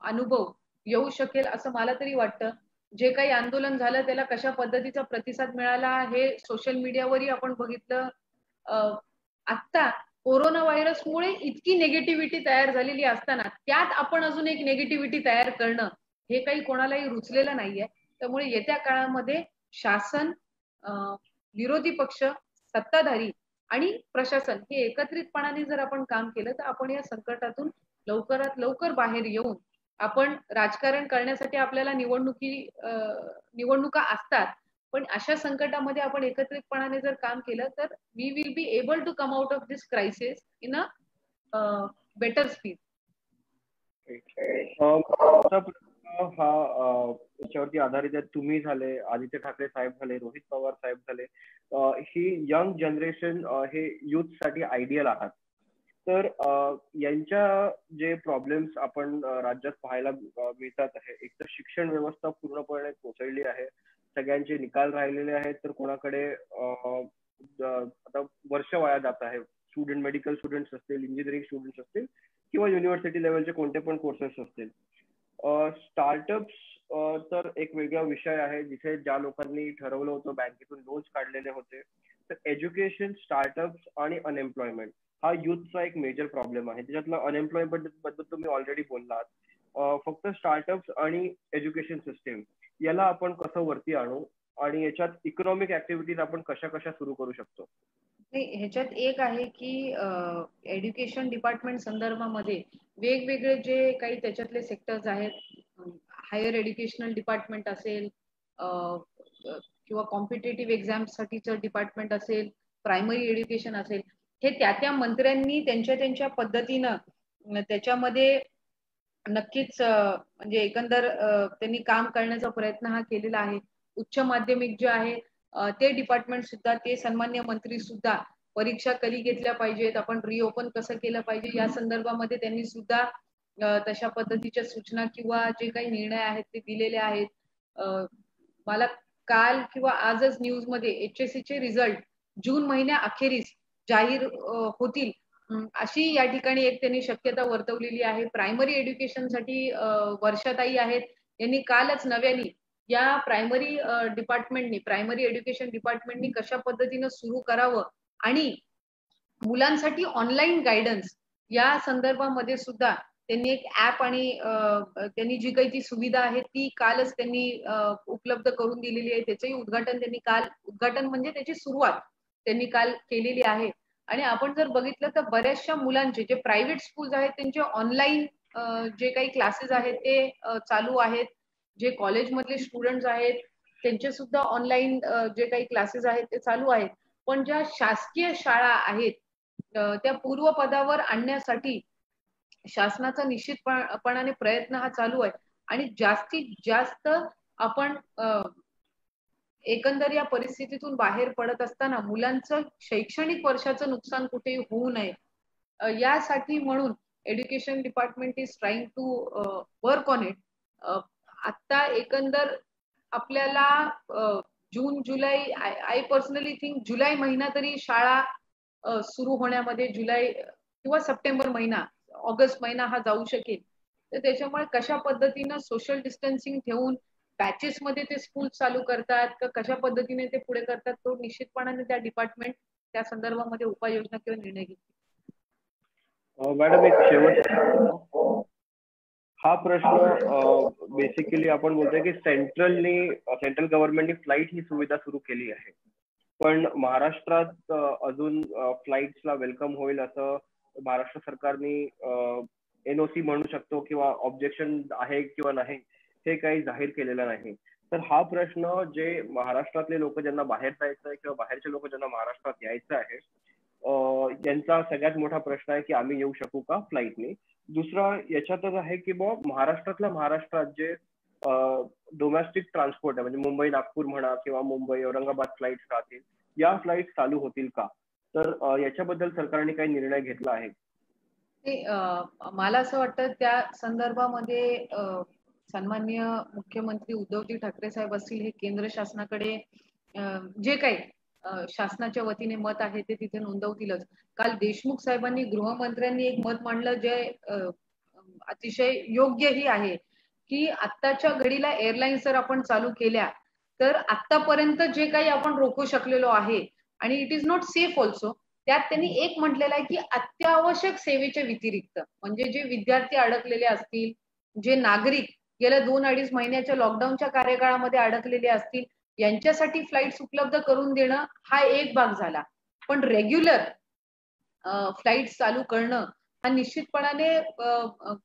अनुभव येऊ शकेल असं मला तरी वाटतं. जे काही आंदोलन झालं त्याला कशा पद्धतीचा प्रतिसाद मिळाला हे सोशल मीडियावरही आपण बघितलं. आत्ता कोरोना व्हायरसमुळे इतकी निगेटिव्हिटी तयार झालेली असताना त्यात आपण अजून एक निगेटिव्हिटी तयार करणं हे काही कोणालाही रुचलेलं नाहीये. त्यामुळे येत्या काळामध्ये शासन, विरोधी पक्ष, सत्ताधारी आणि प्रशासन हे एकत्रितपणाने जर आपण काम केलं तर आपण या संकटातून लवकरात लवकर बाहेर येऊन आपण राजकारण करण्यासाठी आपल्याला निवडणुका असतात. पण अशा संकटामध्ये आपण एकत्रितपणाने जर काम केलं तर we will be able to come out of this crisis in a better speed. माझा प्रश्न हा याच्यावरती आधारित आहे. तुम्ही झाले, आदित्य ठाकरे साहेब झाले, रोहित पवार साहेब झाले, ही यंग जनरेशन, हे युथ साठी आयडियल आहात. तर यांच्या जे प्रॉब्लेम्स आपण राज्यात पाहायला मिळतात आहे, एक तर शिक्षण व्यवस्था पूर्णपणे कोसळली आहे, सगळ्यांचे निकाल राहिलेले आहेत, तर कोणाकडे आता वर्ष वाया जात आहे. स्टुडंट, मेडिकल स्टुडंट्स असतील, इंजिनिअरिंग स्टुडंट्स असतील किंवा युनिव्हर्सिटी लेवलचे कोणते पण कोर्सेस असतील. स्टार्टअप्स तर एक वेगळा विषय आहे, जिथे ज्या लोकांनी ठरवलं होतं, बँकेतून लोन्स काढलेले होते. तर एज्युकेशन, स्टार्टअप्स आणि अनएम्प्लॉयमेंट हा युथचा एक मेजर प्रॉब्लेम आहे. त्याच्यातला अनएम्प्लॉयमेंट बद्दल तुम्ही ऑलरेडी बोललात. फक्त स्टार्टअप्स आणि एज्युकेशन सिस्टीम याला आपण कसं वरती आणू आणि याच्यात इकॉनॉमिक ऍक्टिव्हिटीज आपण कशा कशा सुरू करू शकतो? ह्याच्यात एक आहे की एज्युकेशन डिपार्टमेंट संदर्भामध्ये वेगवेगळे जे काही त्याच्यातले सेक्टर्स आहेत, हायर एज्युकेशनल डिपार्टमेंट असेल किंवा कॉम्पिटेटिव्ह एक्झाम साठीचं डिपार्टमेंट असेल, प्रायमरी एज्युकेशन असेल, हे त्या मंत्र्यांनी त्यांच्या पद्धतीनं त्याच्यामध्ये नक्कीच म्हणजे एकंदर त्यांनी काम करण्याचा प्रयत्न हा केलेला आहे. उच्च माध्यमिक जे आहे ते डिपार्टमेंट सुद्धा, ते सन्मान्य मंत्री सुद्धा परीक्षा कधी घेतल्या पाहिजेत, आपण रिओपन कसं केलं पाहिजे या संदर्भामध्ये त्यांनी सुद्धा तशा पद्धतीच्या सूचना किंवा जे काही निर्णय आहेत ते दिलेले आहेत. मला काल किंवा आजच न्यूज मध्ये HSC चे रिझल्ट जून महिन्या अखेरीस जाहीर होतील अशी या ठिकाणी एक त्यांनी शक्यता वर्तवलेली आहे. प्रायमरी एज्युकेशन साठी वर्षाताई आहेत, यांनी कालच नव्याने या प्रायमरी डिपार्टमेंटनी, प्रायमरी एज्युकेशन डिपार्टमेंटनी कशा पद्धतीनं सुरू करावं आणि मुलांसाठी ऑनलाईन गायडन्स या संदर्भामध्ये सुद्धा त्यांनी एक ऍप आणि त्यांनी जी काही ती सुविधा आहे ती कालच त्यांनी उपलब्ध करून दिलेली आहे. त्याचंही उद्घाटन त्यांनी काल, उद्घाटन म्हणजे त्याची सुरुवात त्यांनी काल केलेली आहे. आणि आपण जर बघितलं तर बऱ्याचशा मुलांचे जे प्रायव्हेट स्कूल्स आहेत त्यांचे ऑनलाईन जे काही क्लासेस आहेत ते चालू आहेत. जे कॉलेजमधले स्टुडंट्स आहेत त्यांचे सुद्धा ऑनलाईन जे काही क्लासेस आहेत ते चालू आहेत. पण ज्या शासकीय शाळा आहेत त्या पूर्वपदावर आणण्यासाठी शासनाचा निश्चितपणाने प्रयत्न हा चालू आहे. आणि जास्तीत जास्त आपण एकंदर या परिस्थितीतून बाहेर पडत असताना मुलांचं शैक्षणिक वर्षाचं नुकसान कुठेही होऊ नये यासाठी म्हणून education department is trying to work on it. आता एकंदर आपल्याला जून जुलै, आय पर्सनली थिंक जुलै महिना तरी शाळा सुरू होण्यामध्ये, जुलै किंवा सप्टेंबर महिना, ऑगस्ट महिना हा जाऊ शकेल. तर त्याच्यामुळे कशा पद्धतीनं सोशल डिस्टन्सिंग ठेवून बॅचेस मध्ये ते स्कूल चालू करतात का कशा पद्धतीने ते पुढे करतात तो निश्चितपणाने त्या डिपार्टमेंट त्या संदर्भामध्ये उपाययोजना किंवा निर्णय घेतील. मॅडम एक शेवट, हा प्रश्न बेसिकली आपण बोलतोय की सेंट्रल गव्हर्नमेंटने फ्लाईट ही सुविधा सुरू केली आहे, पण महाराष्ट्रात अजून फ्लाईट्सला वेलकम होईल असं महाराष्ट्र सरकारने एनओसी म्हणू शकतो किंवा ऑब्जेक्शन आहे किंवा नाही हे काही जाहीर केलेलं नाही. तर हा प्रश्न जे महाराष्ट्रातले लोक ज्यांना बाहेर जायचं आहे किंवा बाहेरचे लोक ज्यांना महाराष्ट्रात यायचं आहे यांचा सगळ्यात मोठा प्रश्न आहे की आम्ही येऊ शकू का फ्लाईटने. दुसरा याच्यातच आहे की महाराष्ट्रात जे डोमेस्टिक ट्रान्सपोर्ट आहे म्हणजे मुंबई नागपूर म्हणा किंवा मुंबई औरंगाबाद फ्लाईट्स राहतील, या फ्लाईट चालू होतील का, तर याच्याबद्दल सरकारने काही निर्णय घेतला आहे? मला असं वाटतं त्या संदर्भामध्ये सन्माननीय मुख्यमंत्री उद्धवजी ठाकरे साहेब असतील हे केंद्र शासनाकडे जे काही शासनाच्या वतीने मत आहे ते तिथे नोंदवतीलच. काल देशमुख साहेबांनी, गृहमंत्र्यांनी एक मत मांडलं जे अतिशय योग्यही आहे की आत्ताच्या घडीला एअरलाईन्स जर आपण चालू केल्या तर आतापर्यंत जे काही आपण रोखू शकलेलो आहे आणि it is not safe also, त्यात त्यांनी एक म्हटलेलं आहे की अत्यावश्यक सेवेच्या व्यतिरिक्त म्हणजे जे विद्यार्थी अडकलेले असतील, जे नागरिक गेल्या 2-2.5 महिन्याच्या लॉकडाऊनच्या कार्यकाळामध्ये अडकलेले असतील यांच्यासाठी फ्लाईट्स उपलब्ध करून देणं हा एक भाग झाला. पण रेग्युलर फ्लाईट्स चालू करणं हा निश्चितपणाने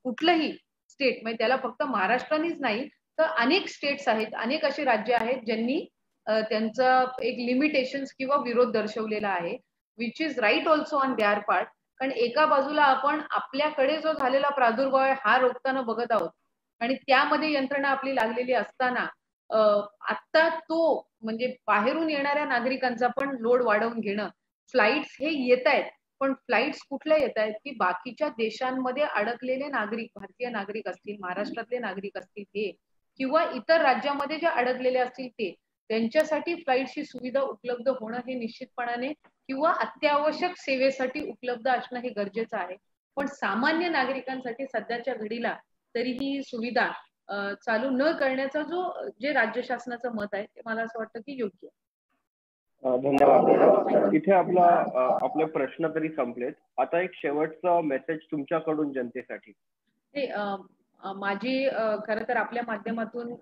कुठलंही स्टेट म्हणजे त्याला फक्त महाराष्ट्रानेच नाही तर अनेक स्टेट्स आहेत, अनेक अशी राज्य आहेत ज्यांनी त्यांचं एक लिमिटेशन्स किंवा विरोध दर्शवलेला आहे, which is right also on their part. कारण एका बाजूला आपण आपल्याकडे जो झालेला प्रादुर्भाव आहे हा रोखताना बघत आहोत आणि त्यामध्ये यंत्रणा आपली लागलेली असताना आता तो म्हणजे बाहेरून येणाऱ्या नागरिकांचा पण लोड वाढवून घेणं. फ्लाईट्स हे येत आहेत पण फ्लाईट्स कुठल्या येत आहेत की बाकीच्या देशांमध्ये अडकलेले नागरिक, भारतीय नागरिक असतील, महाराष्ट्रातले नागरिक असतील हे किंवा इतर राज्यामध्ये जे अडकलेले असतील ते, त्यांच्यासाठी फ्लाईटची सुविधा उपलब्ध होणं हे निश्चितपणाने किंवा अत्यावश्यक सेवेसाठी उपलब्ध असणं हे गरजेचं आहे. पण सामान्य नागरिकांसाठी सध्याच्या घडीला तरी ही सुविधा चालू न करण्याचा जे राज्य शासनाचं मत आहे ते मला असं वाटतं की योग्य. धन्यवाद. इथे आपले प्रश्न तरी संपलेत. आता एक शेवटचा मेसेज तुमच्याकडून जनतेसाठी. माझी खरं तर आपल्या माध्यमातून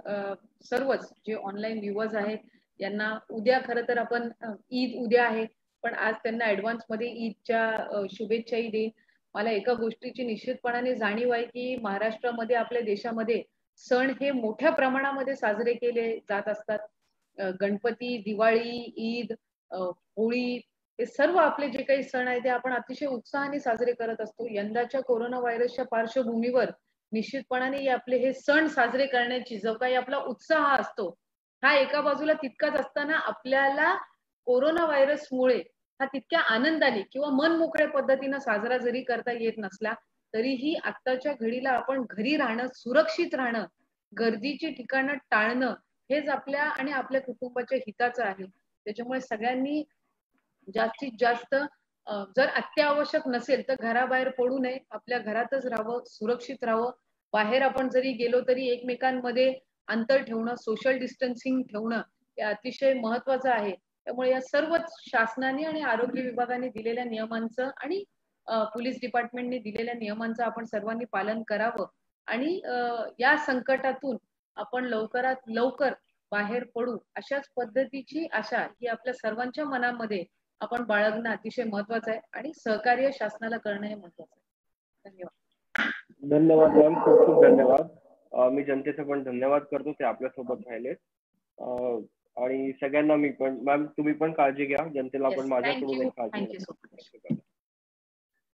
सर्वच जे ऑनलाईन व्ह्युअर्स आहेत यांना उद्या खरं तर आपण ईद उद्या आहे पण आज त्यांना ऍडव्हान्स मध्ये ईदच्या शुभेच्छाही देईन. मला एका गोष्टीची निश्चितपणाने जाणीव आहे की महाराष्ट्रामध्ये, आपल्या देशामध्ये सण हे मोठ्या प्रमाणामध्ये साजरे केले जात असतात. गणपती, दिवाळी, ईद, होळी हे सर्व आपले जे काही सण आहेत ते आपण अतिशय उत्साहाने साजरे करत असतो. यंदाच्या कोरोना व्हायरसच्या पार्श्वभूमीवर निश्चितपणाने आपले हे सण साजरे करण्याची जो काही आपला उत्साह असतो हा एका बाजूला तितकाच असताना आपल्याला कोरोना व्हायरसमुळे हा तितक्या आनंदाने किंवा मन मोकळ्या पद्धतीने साजरा जरी करता येत नसला तरीही आत्ताच्या घडीला आपण घरी राहणं, सुरक्षित राहणं, गर्दीची ठिकाणं टाळणं हेच आपल्या आणि आपल्या कुटुंबाच्या हिताचं आहे. त्याच्यामुळे सगळ्यांनी जास्तीत जास्त जर अत्यावश्यक नसेल तर घराबाहेर पडू नये, आपल्या घरातच राहावं, सुरक्षित राहावं. बाहेर आपण जरी गेलो तरी एकमेकांमध्ये अंतर ठेवणं, सोशल डिस्टन्सिंग ठेवणं हे अतिशय महत्वाचं आहे. त्यामुळे या सर्वच शासनाने आणि आरोग्य विभागाने दिलेल्या नियमांचं आणि पोलीस डिपार्टमेंटने दिलेल्या नियमांचं आपण सर्वांनी पालन करावं आणि या संकटातून आपण लवकरात लवकर बाहेर पडू अशाच पद्धतीची आशा ही आपल्या सर्वांच्या मनामध्ये आपण बाळगणं अतिशय महत्वाचं आहे आणि सहकार्य शासनाला करणं हे महत्वाचं आहे. धन्यवाद. धन्यवाद मॅम, खूप खूप धन्यवाद. मी जनतेचा पण धन्यवाद करतो ते आपल्यासोबत राहिले. आणि सगळ्यांना मी पण मॅम, तुम्ही पण काळजी घ्या, जनतेला पण माझ्याकडून एक काळजी. Thank you so much.